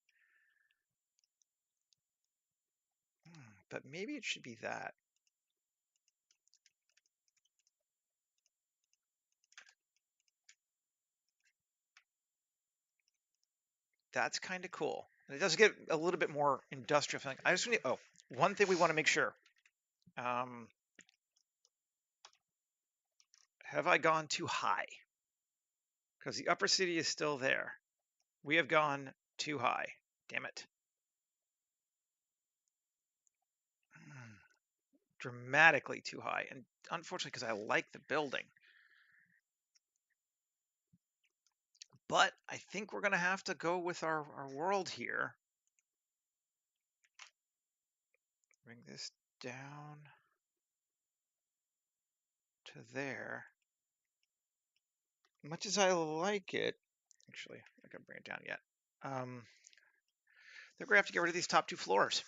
But maybe it should be that. That's kind of cool. And it does get a little bit more industrial feeling. I just need, oh, one thing we want to make sure. Have I gone too high? Because the upper city is still there. We have gone too high. Damn it. Dramatically too high. And unfortunately, because I like the building. But I think we're going to have to go with our world here. Bring this down to there. Much as I like it, actually, I'm not going to bring it down yet. They're going to have to get rid of these top two floors.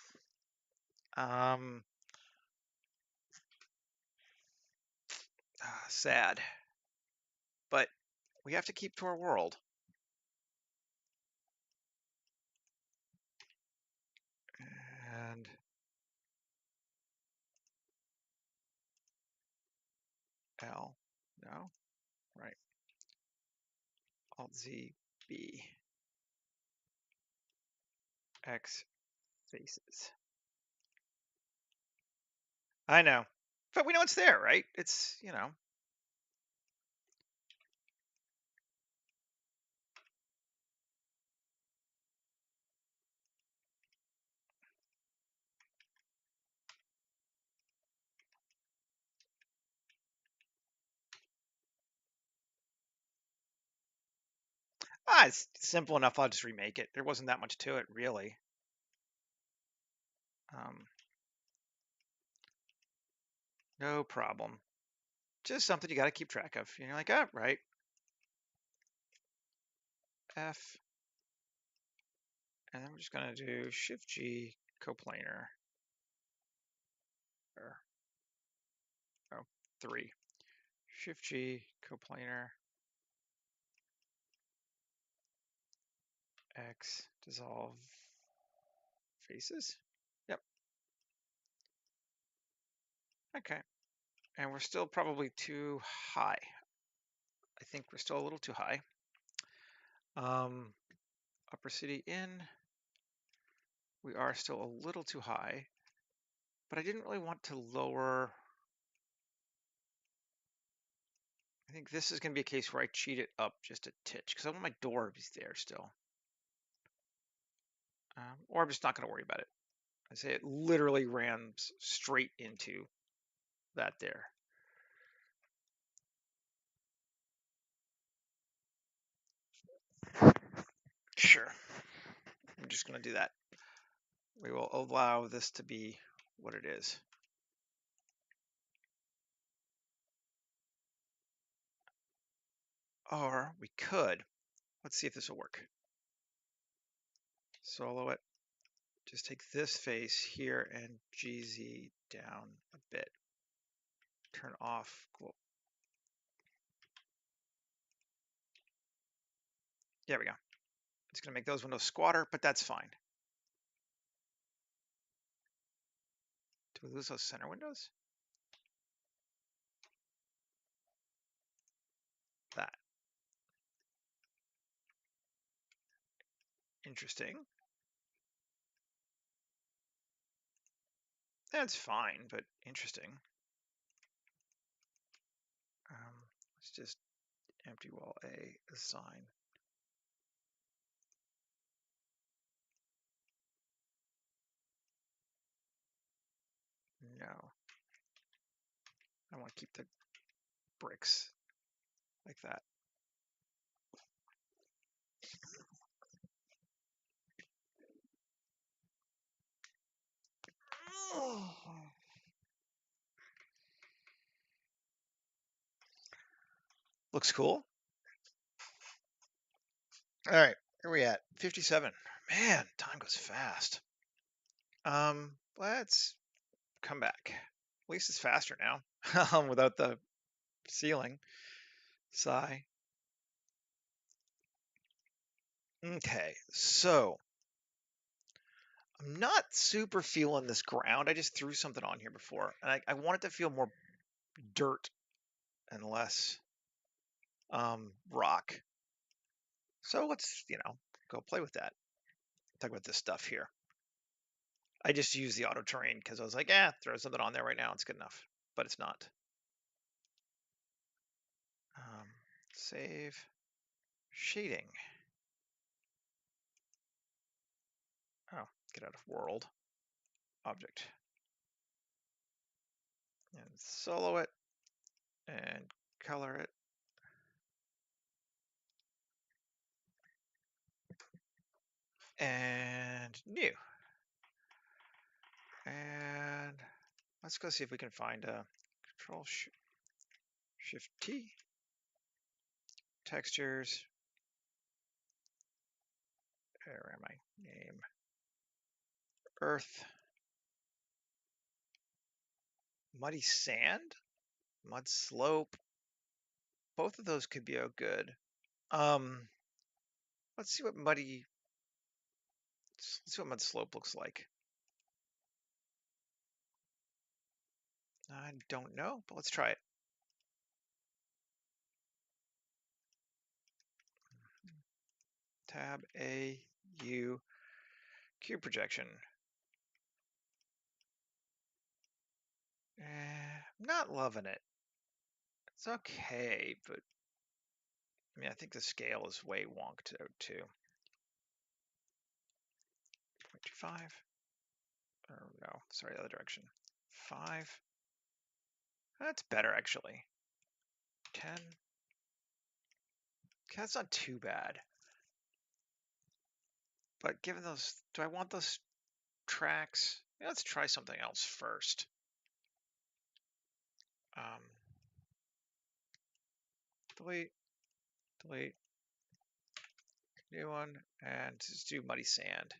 Sad. But we have to keep to our world. And L, no, right. Alt Z, B, X, faces. I know, but we know it's there, right? It's, you know. It's simple enough. I'll just remake it. There wasn't that much to it, really. No problem. Just something you got to keep track of. You're like, oh, right. F. And then we're just going to do Shift G coplanar. Or, oh, 3. Shift G coplanar. X dissolve faces. Yep. Okay. And we're still probably too high. I think we're still a little too high. Upper city in. We are still a little too high. But I didn't really want to lower. I think this is going to be a case where I cheat it up just a titch because I want my door to be there still. Or I'm just not going to worry about it. I say it literally rams straight into that there. Sure. I'm just going to do that. We will allow this to be what it is. Or we could. Let's see if this will work. Solo it. Just take this face here and GZ down a bit. Turn off. Cool. There we go. It's going to make those windows squatter, but that's fine. Do we lose those center windows? That. Interesting. That's fine, but interesting. Let's just empty wall A assign. No. I want to keep the bricks like that. Looks cool. All right, where are we at? 57. Man, time goes fast. Let's come back. At least it's faster now without the ceiling. Sigh. Okay, so I'm not super feeling this ground. I just threw something on here before, and I want it to feel more dirt and less rock. So let's, go play with that. Talk about this stuff here. I just used the auto terrain because I was like, throw something on there right now. It's good enough, but it's not. Save shading. Oh, get out of world object and solo it and color it. And new. And let's go see if we can find a Control Shift T. Textures. Where am I? Name. Earth. Muddy sand. Mud slope. Both of those could be good. Let's see what mud slope looks like. I don't know, but let's try it. Tab A U cube projection. Not loving it. It's okay, but I think the scale is way wonked out too. 0.25. Oh no, sorry, the other direction. 5. That's better actually. 10. Okay, that's not too bad. But given those, do I want those tracks? Yeah, let's try something else first. Um, delete, delete, new one, and just do muddy sand.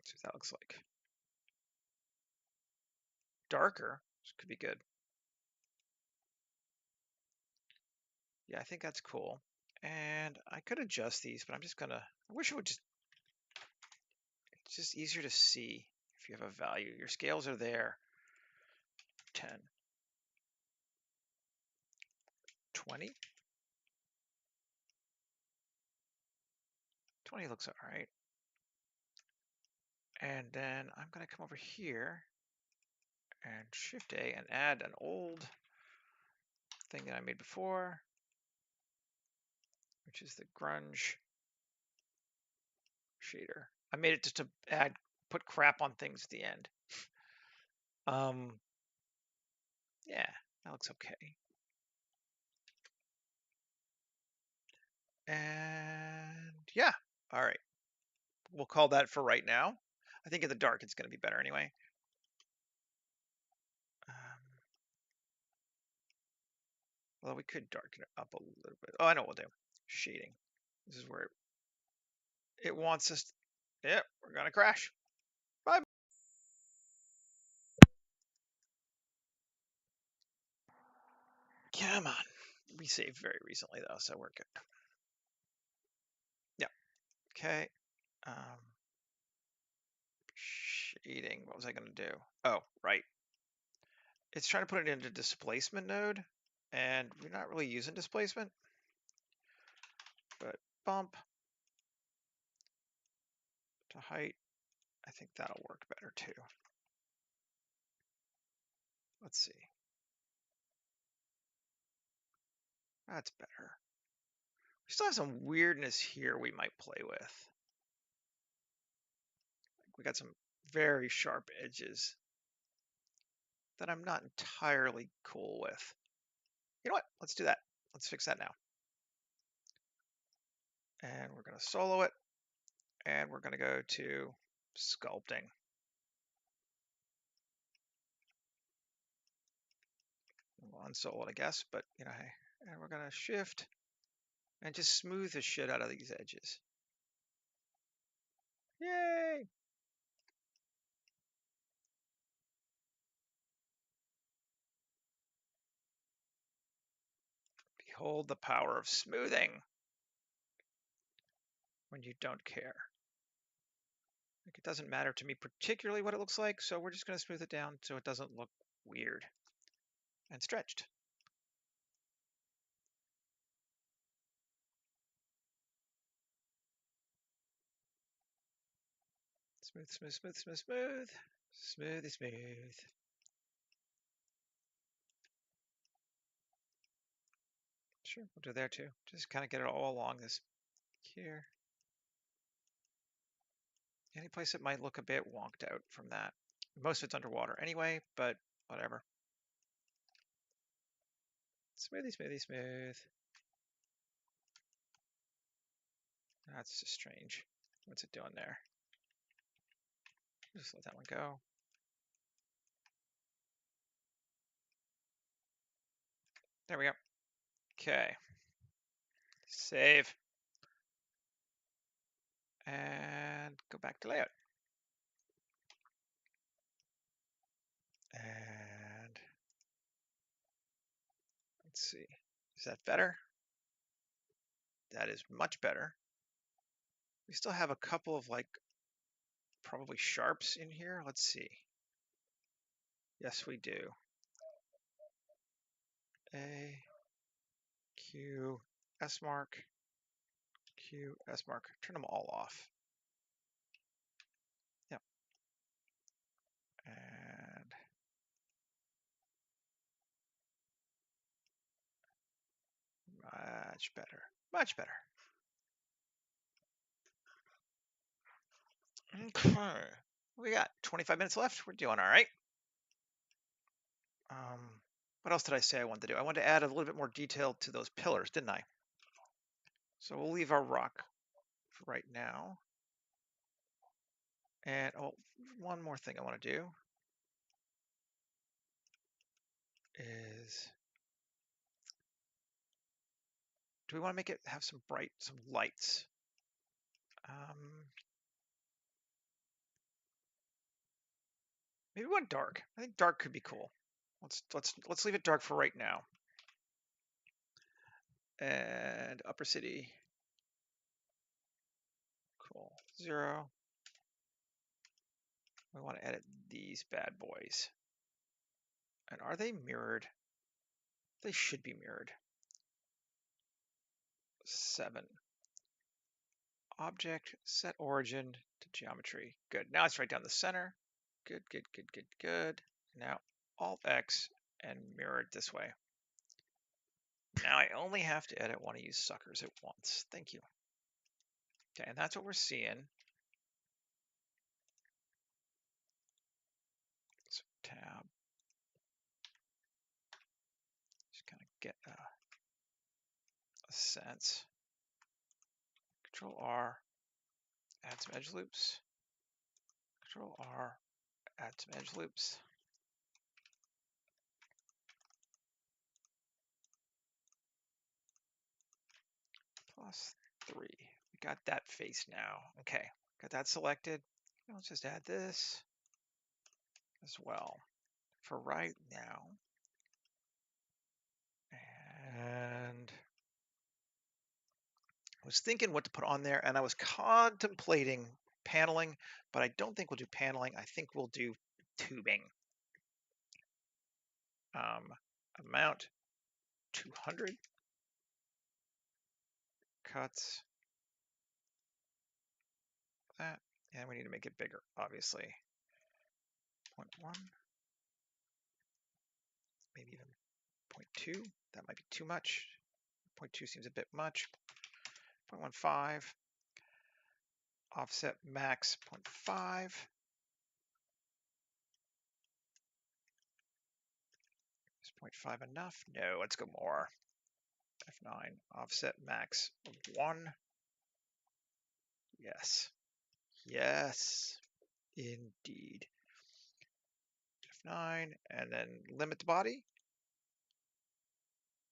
See what that looks like. Darker, this could be good. Yeah, I think that's cool. And I could adjust these, but I'm just gonna, I wish it would just, it's just easier to see if you have a value. Your scales are there. 10, 20. 20 looks all right. And then I'm gonna come over here and Shift A and add an old thing that I made before, which is the grunge shader. I made it just to put crap on things at the end. Yeah, that looks okay. And yeah, all right. We'll call that for right now. I think in the dark it's going to be better anyway. Well, we could darken it up a little bit. Oh, I know what we'll do. Shading. This is where it wants us. Yep, we're going to crash. Bye. Come on. We saved very recently though, so we're good. Yeah. Okay. Shading. What was I going to do? Oh, right. It's trying to put it into displacement node, and we're not really using displacement. But bump to height. I think that'll work better too. Let's see. That's better. We still have some weirdness here we might play with. We got some very sharp edges that I'm not entirely cool with. You know what? Let's do that. Let's fix that now. And we're going to solo it. And we're going to go to sculpting. We'll unsolo it, I guess, but you know, hey. And we're going to shift and just smooth the shit out of these edges. Yay! Behold the power of smoothing when you don't care. Like, it doesn't matter to me particularly what it looks like, so we're just going to smooth it down so it doesn't look weird and stretched. Smooth, smooth, smooth, smooth, smooth. Smoothy smooth. Sure, we'll do there too. Just kind of get it all along this here. Any place that might look a bit wonked out from that. Most of it's underwater anyway, but whatever. Smoothy, smoothie, smooth. That's just strange. What's it doing there? Just let that one go. There we go. Okay. Save. And go back to layout. And let's see. Is that better? That is much better. We still have a couple of like probably sharps in here. Let's see. Yes, we do. A, Q, S mark, Q, S mark. Turn them all off. Yep. And much better. Much better. Okay. We got 25 minutes left. We're doing all right. What else did I say I wanted to do? I wanted to add a little bit more detail to those pillars, didn't I? So we'll leave our rock for right now. And oh, one more thing I want to do is, do we want to make it have some lights? Maybe we want dark. I think dark could be cool. Let's leave it dark for right now. And upper city, cool, 0. We want to edit these bad boys. And are they mirrored? They should be mirrored. 7. Object, set origin to geometry. Good. Now it's right down the center. Good, good, good, good, good. Now Alt X and mirror it this way. Now I only have to edit one of these suckers at once. Thank you. Okay, and that's what we're seeing. So tab. Just kind of get a sense. Control R, add some edge loops. Control R, add some edge loops. +3. We got that face now. Okay, got that selected. Let's just add this as well for right now. And I was thinking what to put on there, and I was contemplating paneling, but I don't think we'll do paneling. I think we'll do tubing. Amount 200. Cuts. That. And we need to make it bigger, obviously. 0.1. Maybe even 0.2. That might be too much. 0.2 seems a bit much. 0.15. Offset max 0.5. Is 0.5 enough? No, let's go more. F9. Offset max 1. Yes. Yes, indeed. F9, and then limit the body.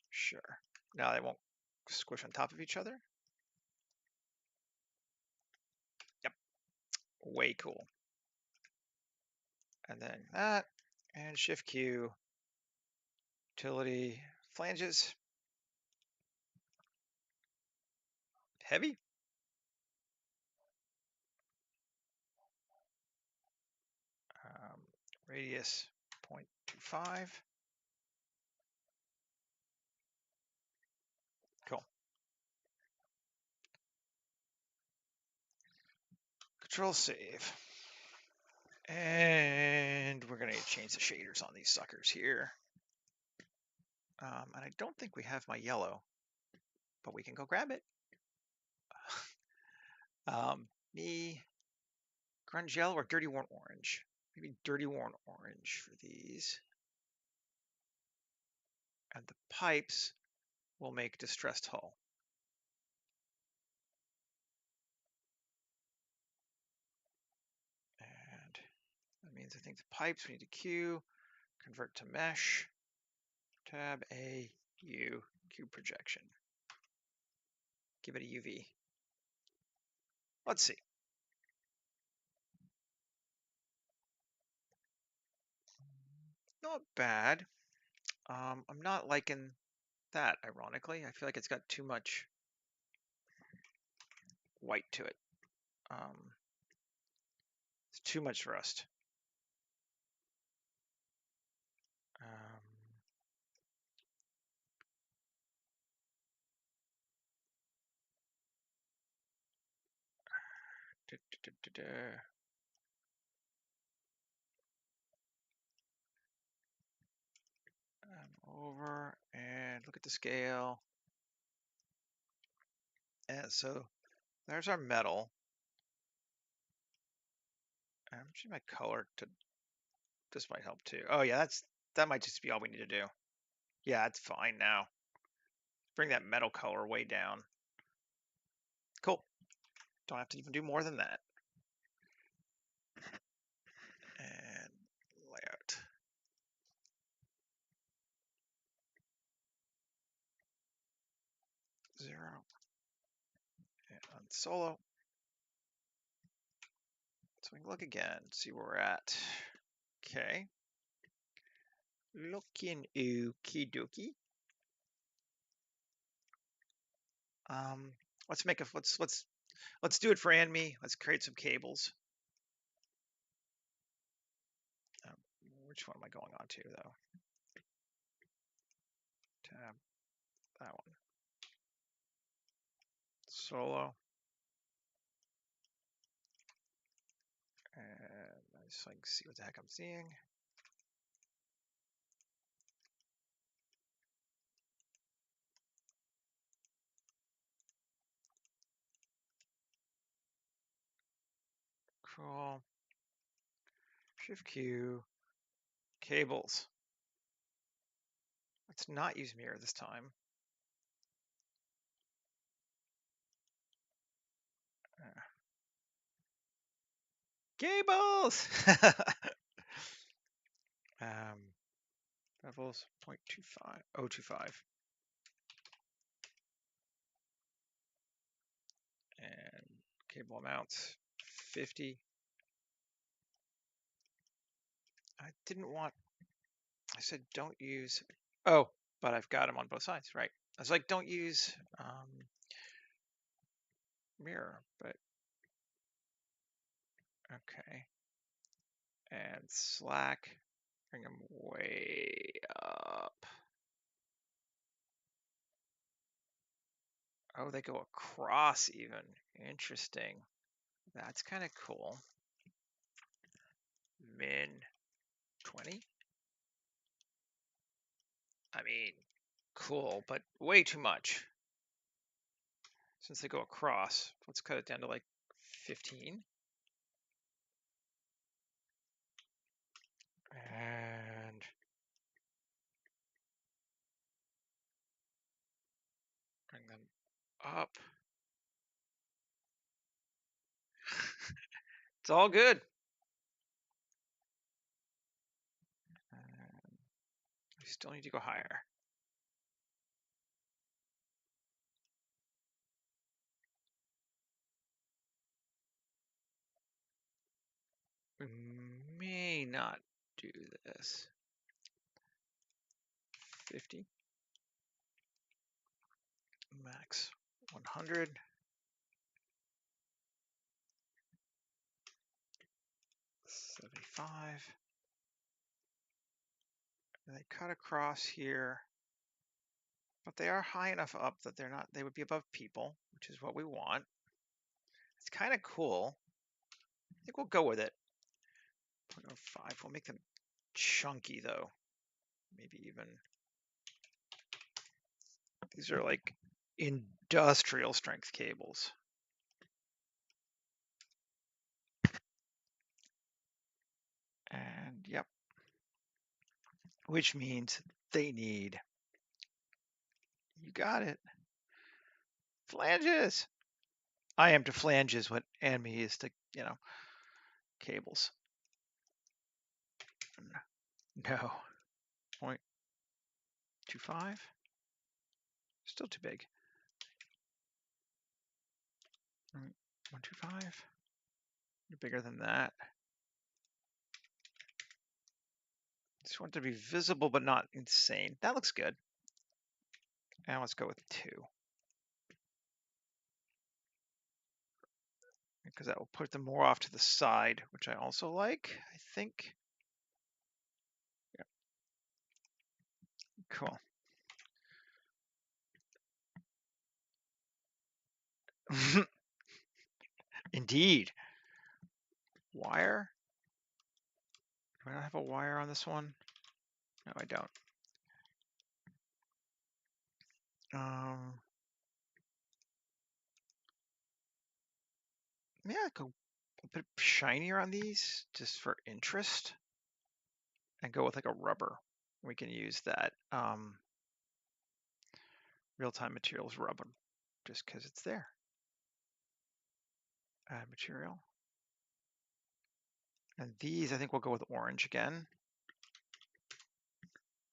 Sure. Now they won't squish on top of each other. Yep. Way cool. And then that, and Shift Q, utility, flanges, heavy. Radius 0.25. Cool. Control save. And we're going to change the shaders on these suckers here. And I don't think we have my yellow, but we can go grab it. Me, grunge yellow or dirty worn orange? Maybe dirty worn orange for these. And the pipes will make distressed hull. And that means I think the pipes we need to queue, convert to mesh, tab A, U, cube projection. Give it a UV. Let's see. Not bad. I'm not liking that, ironically. I feel like it's got too much white to it. It's too much rust. Over and look at the scale. And so there's our metal. I'm changing my color to, this might help too. Oh yeah, that might just be all we need to do. Yeah, it's fine now. Bring that metal color way down. Cool. Don't have to even do more than that. And layout. Zero. And on solo. So we can look again, see where we're at. Okay. Looking okie dokie. Let's make a let's do it for Anme. Let's create some cables. Um, which one am I going on to though? Tab, that one. Solo. And I just like see what the heck I'm seeing. Cool. Shift Q. Cables. Let's not use mirror this time. Cables! Levels 0.25, 0.25. And cable amounts 50. I didn't want, I said don't use, oh, but I've got them on both sides, right? I was like, don't use mirror, but okay. And slack, bring them way up. Oh, they go across even. Interesting. That's kind of cool. Min 20. I mean, cool, but way too much. Since they go across, let's cut it down to like 15. And bring them up. It's all good. We still need to go higher. We may not do this. 50. Max 100. 75. And they cut across here. But they are high enough up that they're not, they would be above people, which is what we want. It's kind of cool. I think we'll go with it. 0.05. We'll make them chunky though. Maybe even. These are like industrial strength cables. And yep. Which means they need, you got it, flanges. I am to flanges what Anme is to, cables. No. 0.25. Still too big. 125. Bigger than that. Just want it to be visible but not insane. That looks good. And let's go with 2. Because that will put them more off to the side, which I also like, I think. Yeah. Cool. Indeed. Wire? Do I not have a wire on this one? No, I don't. Yeah, go a bit shinier on these just for interest, and go with like a rubber. We can use that real-time materials rubber just because it's there. Add material. And these, I think we'll go with orange again.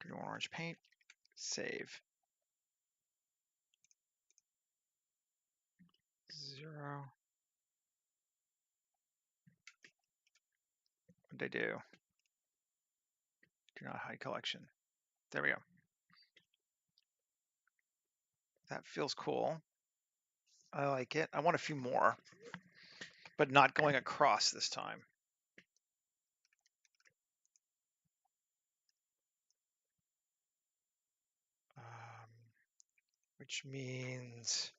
Do orange paint, save. 0. What did I do? Do not hide collection. There we go. That feels cool. I like it. I want a few more, but not going across this time. Which means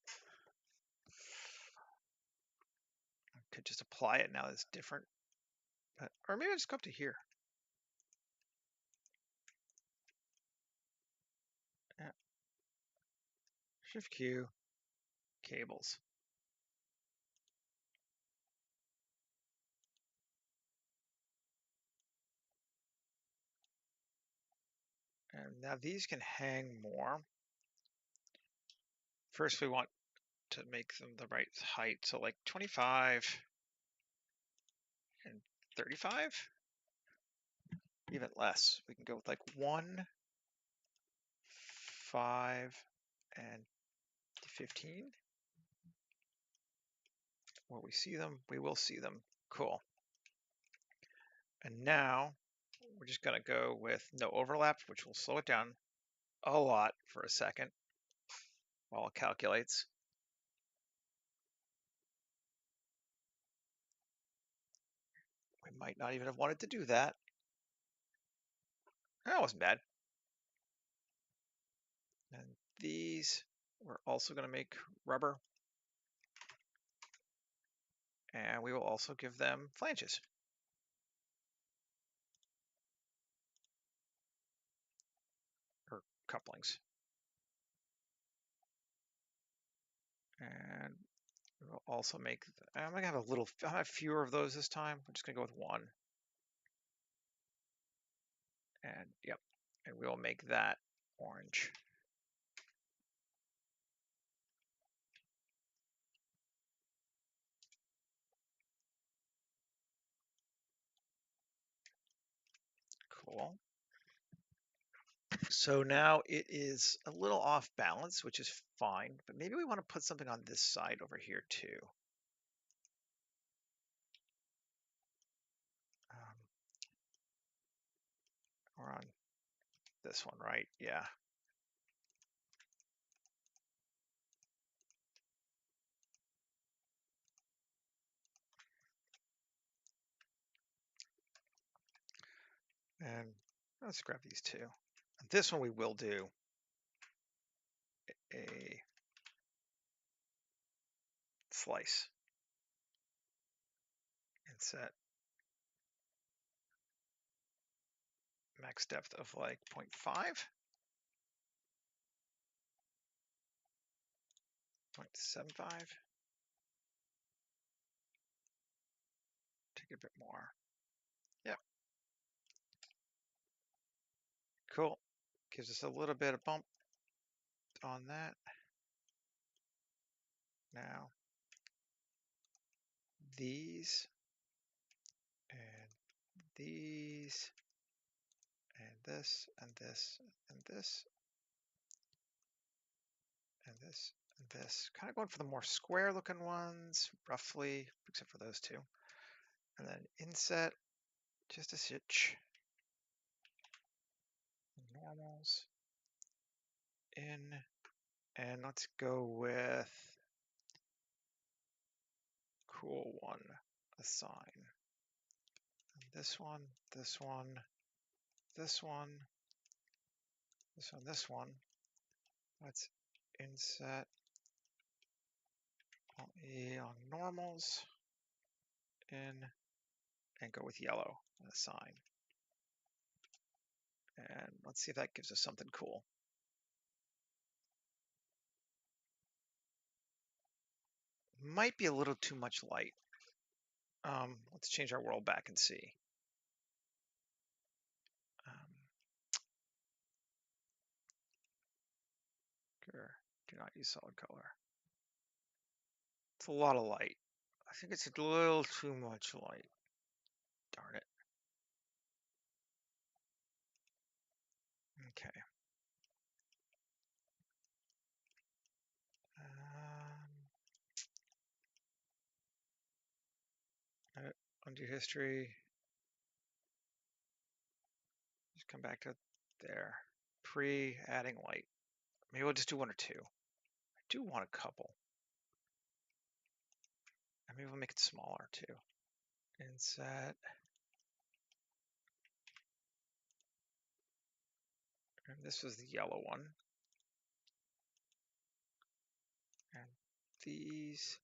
I could just apply it now. It's different, but, or maybe I just go up to here. Yeah. Shift Q, cables. And now these can hang more. First, we want to make them the right height. So like 25 and 35, even less. We can go with like 1, 5, and 15. Will we see them? We will see them. Cool. And now we're just going to go with no overlap, which will slow it down a lot for a second while it calculates. We might not even have wanted to do that. That wasn't bad. And these we're also going to make rubber. And we will also give them flanges. Or couplings. And we'll also make, I'm going to have I have fewer of those this time. I'm just going to go with 1. And yep, and we will make that orange. Cool. So now it is a little off balance, which is fine, but maybe we want to put something on this side over here too. Or on this one, right? Yeah. And let's grab these two. This one we will do a slice and set max depth of like 0.5, 0.75. Take a bit more. Yep. Cool. Gives us a little bit of bump on that. Now, these and these and this and this and this and this and this. Kind of going for the more square looking ones, roughly, except for those two. And then inset, just a stitch. Normals in, and let's go with cool one, assign. This one, this one, this one, this one, this one. Let's inset on normals in and go with yellow and assign. And let's see if that gives us something cool. Might be a little too much light. Let's change our world back and see. Do not use solid color. It's a lot of light. I think it's a little too much light. Darn it. Okay. Undo history. Just come back to there. Adding light. Maybe we'll just do one or two. I do want a couple. And maybe we'll make it smaller too. Inset. And this was the yellow one. And these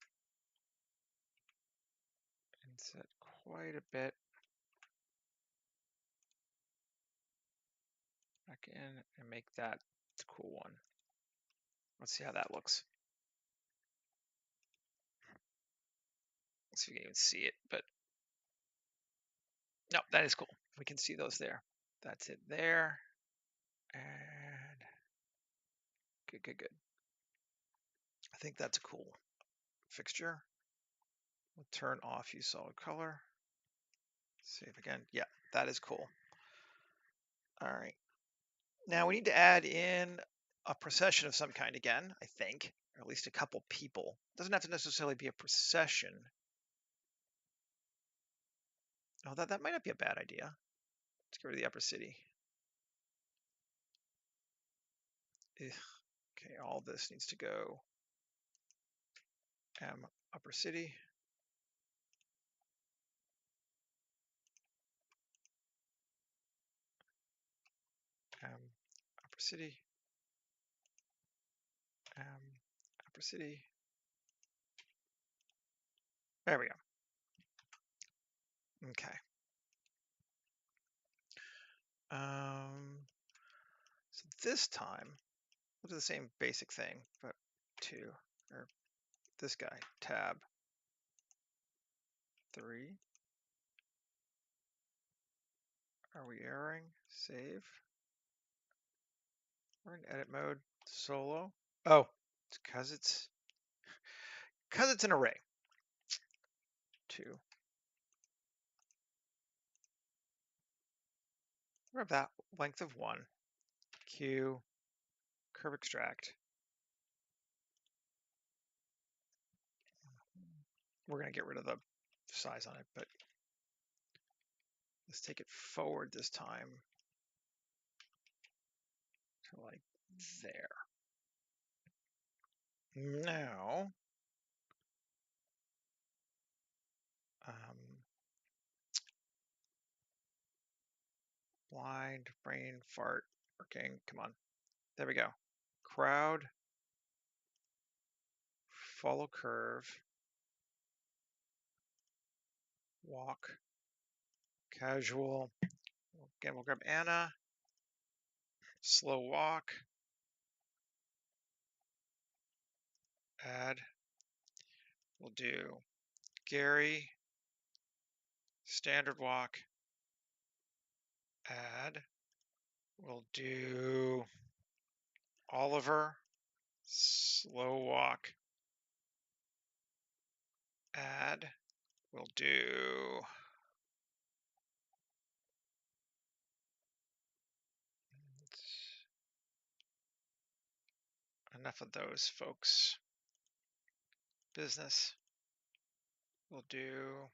inset quite a bit. Back in and make that the cool one. Let's see how that looks. Let's see if you can even see it, but no, that is cool. We can see those there. That's it there. And good, good, good. I think that's a cool fixture. We'll turn off use solid color. Save again. Yeah, that is cool. All right. Now we need to add in a procession of some kind again, I think, or at least a couple people. It doesn't have to necessarily be a procession. Oh, that might not be a bad idea. Let's get rid of the upper city. Ugh. Okay, all this needs to go. Upper city. Upper city. Upper city. There we go. Okay. So this time, we'll do the same basic thing, but two, or this guy, tab 3. Are we erroring? Save. We're in edit mode, solo. Oh, it's because it's an array. 2. Grab that length of 1. Q, curve extract. We're going to get rid of the size on it, but let's take it forward this time to like there. Now, blind brain fart working. Come on. There we go. Crowd, follow curve, walk, casual. Again, we'll grab Anna, slow walk, add. We'll do Gary, standard walk, add. We'll do Oliver, slow walk, add. We'll do enough of those folks. Business. We'll do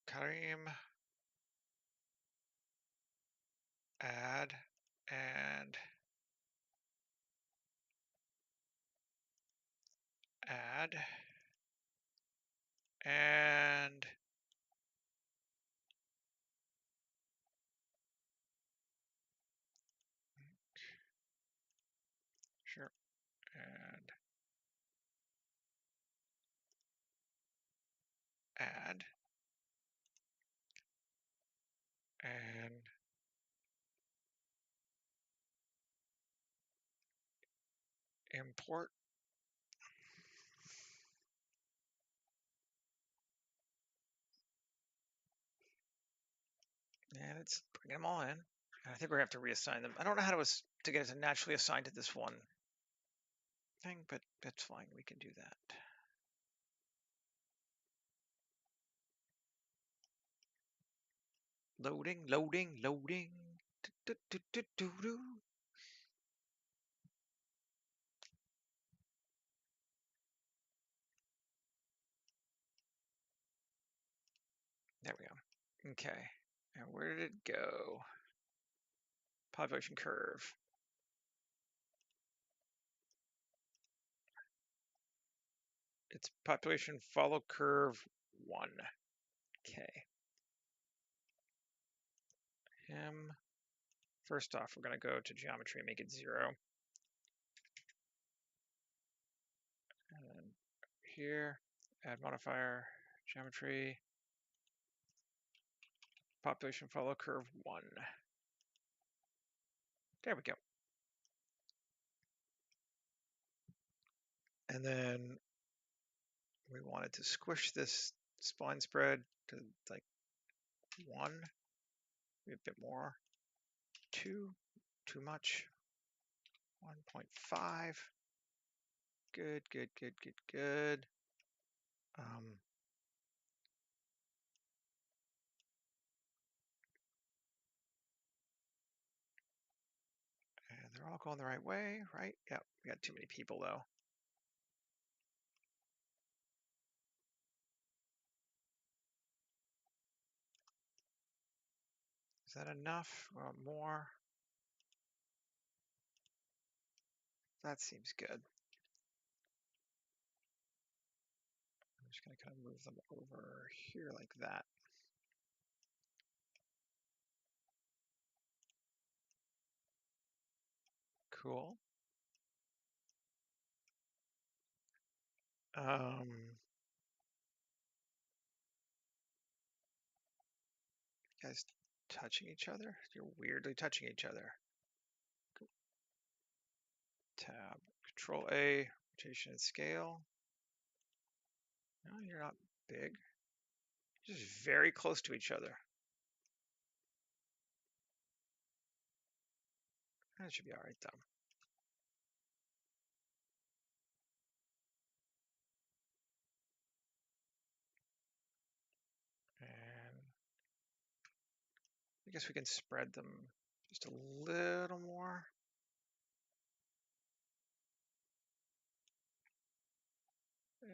Karim, add, and add, and sure, and add, and import. And it's bringing them all in. And I think we're going to have to reassign them. I don't know how to get it to naturally assign to this one thing, but that's fine. We can do that. Loading, loading, loading. Do-do-do-do-do-do. There we go. Okay. And where did it go? Population curve. It's population follow curve 1. Okay. Him. First off, we're going to go to geometry and make it 0. And then here, add modifier, geometry, population follow curve 1. There we go. And then we wanted to squish this spline spread to like 1, maybe a bit more, 2, too much, 1.5. Good, good, good, good, good. And they're all going the right way, right? Yep, we got too many people though. Is that enough? More? That seems good. I'm just going to kind of move them over here like that. Cool. You guys touching each other? You're weirdly touching each other. Cool. Tab. Control A, rotation and scale. No, you're not big. You're just very close to each other. That should be all right though. And I guess we can spread them just a little more. Yeah.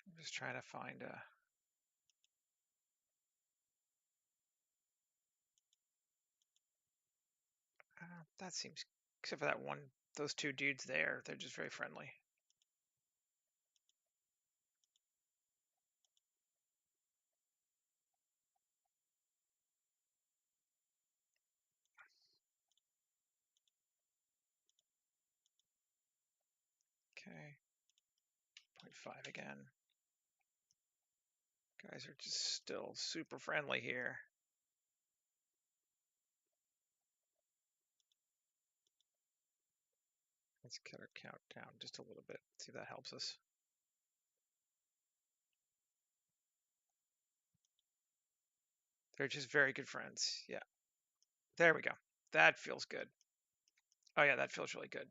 I'm just trying to find a. That seems, except for that one, those two dudes there, they're just very friendly. Okay, 0.5 again. Guys are just still super friendly here. Let's cut our count down just a little bit, see if that helps us. They're just very good friends. Yeah. There we go. That feels good. Oh yeah, that feels really good.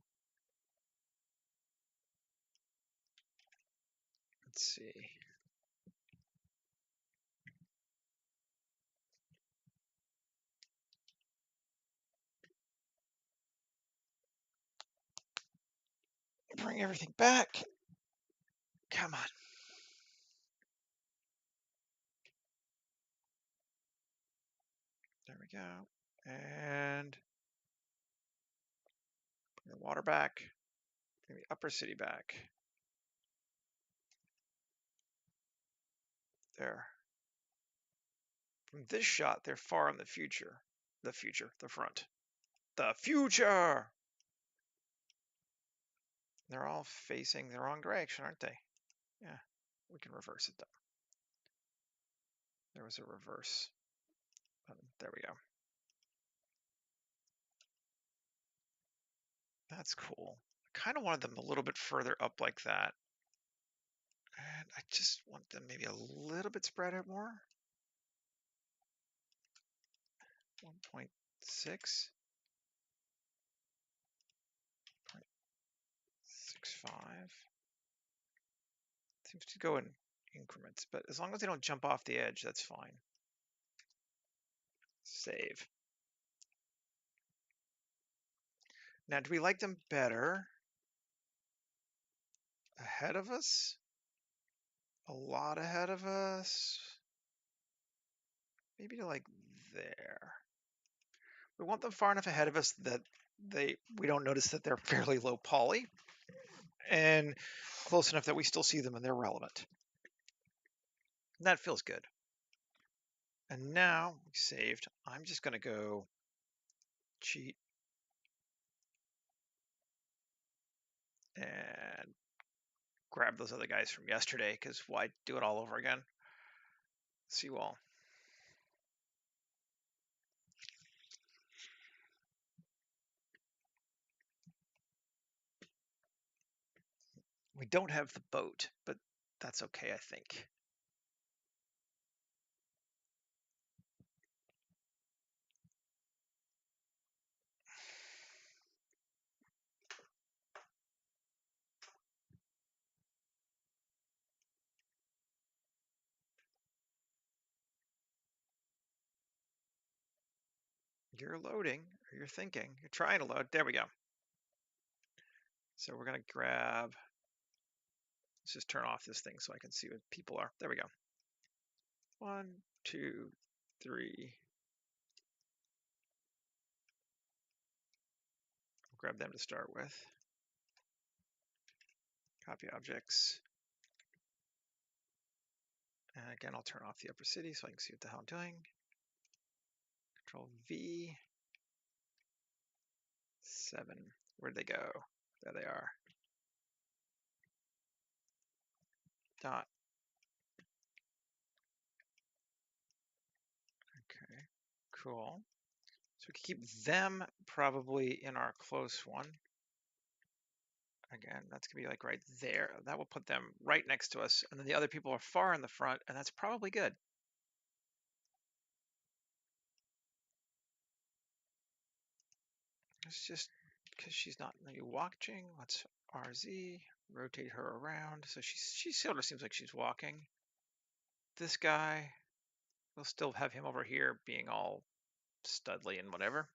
Let's see. Bring everything back. Come on. There we go. And bring the water back. Bring the upper city back. There. From this shot, they're far in the future. The future, the front. The future! They're all facing the wrong direction, aren't they? Yeah, we can reverse it though. There was a reverse button. There we go. That's cool. I kind of wanted them a little bit further up like that. And I just want them maybe a little bit spread out more. 1.6, 0.65. Seems to go in increments, but as long as they don't jump off the edge, that's fine. Save. Now, do we like them better ahead of us? A lot ahead of us? Maybe to like there. We want them far enough ahead of us that we don't notice that they're fairly low poly, and close enough that we still see them and they're relevant. And that feels good. And now we saved. I'm just going to go cheat and grab those other guys from yesterday, because why do it all over again? Seawall. We don't have the boat, but that's okay, I think. You're loading, or you're thinking. You're trying to load. There we go. So we're going to grab, let's just turn off this thing so I can see what people are. There we go. 1, 2, 3. We'll grab them to start with. Copy objects. And again, I'll turn off the upper city so I can see what the hell I'm doing. Control V. 7. Where'd they go? There they are. Dot. Okay, cool. So we can keep them probably in our close one. Again, that's gonna be like right there. That will put them right next to us. And then the other people are far in the front, and that's probably good. It's just because she's not maybe watching. Let's RZ, rotate her around. So she sort of seems like she's walking. This guy, we'll still have him over here being all studly and whatever.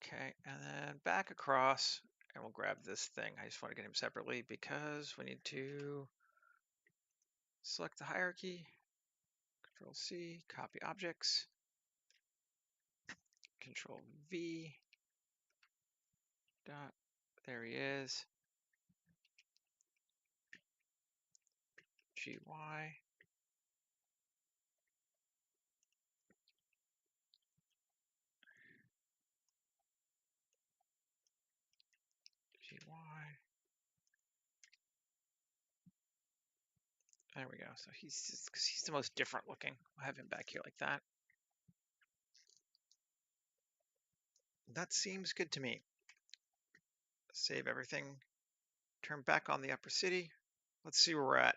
Okay, and then back across, and we'll grab this thing. I just want to get him separately because we need to select the hierarchy, Control C, copy objects, Control V, dot, there he is, GY, GY. There we go. So he's the most different looking. I'll have him back here like that. That seems good to me. Save everything. Turn back on the upper city. Let's see where we're at.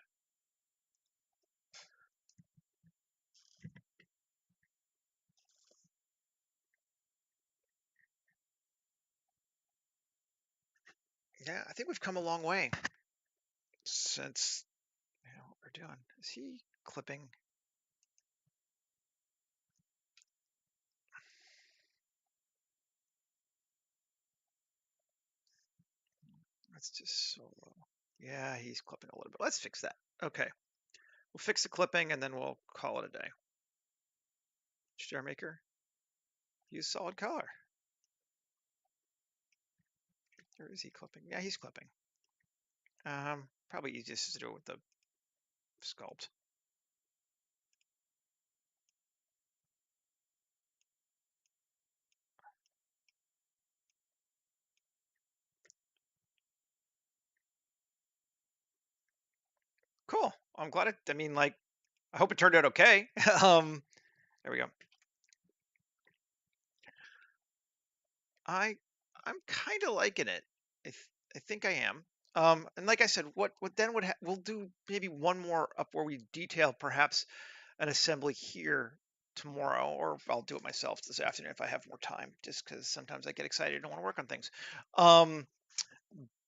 Yeah, I think we've come a long way since what we're doing. Is he clipping? That's just so low. Yeah, he's clipping a little bit. Let's fix that. Okay. We'll fix the clipping and then we'll call it a day. Star Maker, use solid color. Or is he clipping? Yeah, he's clipping. Probably easiest to do it with the sculpt. Cool. I'm glad it, I mean, like, I hope it turned out okay. There we go. I'm kind of liking it. I think I am. And like I said, what then would we'll do maybe one more up where we detail perhaps an assembly here tomorrow, or I'll do it myself this afternoon if I have more time, just because sometimes I get excited and want to work on things. Um,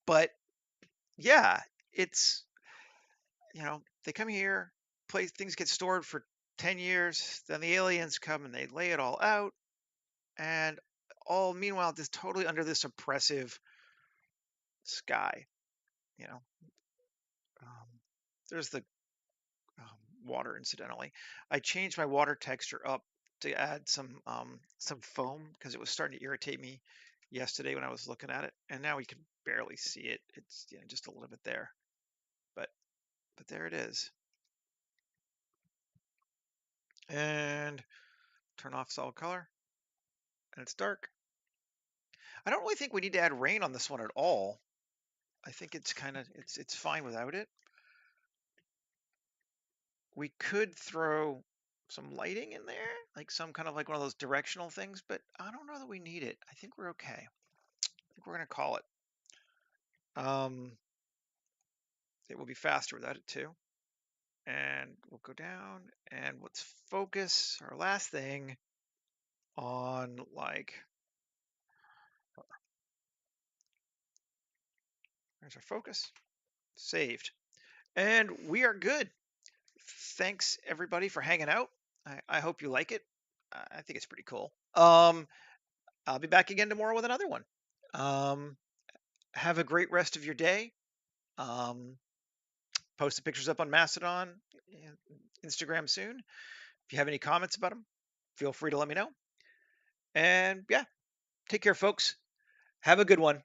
but yeah, it's, they come here, place things get stored for 10 years, then the aliens come and they lay it all out, and all meanwhile just totally under this oppressive sky, you know. Um, there's the water, incidentally. I changed my water texture up to add some foam because it was starting to irritate me yesterday when I was looking at it, and now we can barely see it. It's, just a little bit there, but there it is. And turn off solid color, and it's dark. I don't really think we need to add rain on this one at all. I think it's kind of it's fine without it. We could throw some lighting in there, like some kind of like one of those directional things, but I don't know that we need it. I think we're okay. I think we're gonna call it. It will be faster without it too. And we'll go down and let's focus our last thing on, like, there's our focus, saved. And we are good. Thanks everybody for hanging out. I hope you like it. I think it's pretty cool. I'll be back again tomorrow with another one. Um, have a great rest of your day. Um, post the pictures up on Mastodon, and Instagram soon. If you have any comments about them, feel free to let me know. And yeah, take care, folks. Have a good one.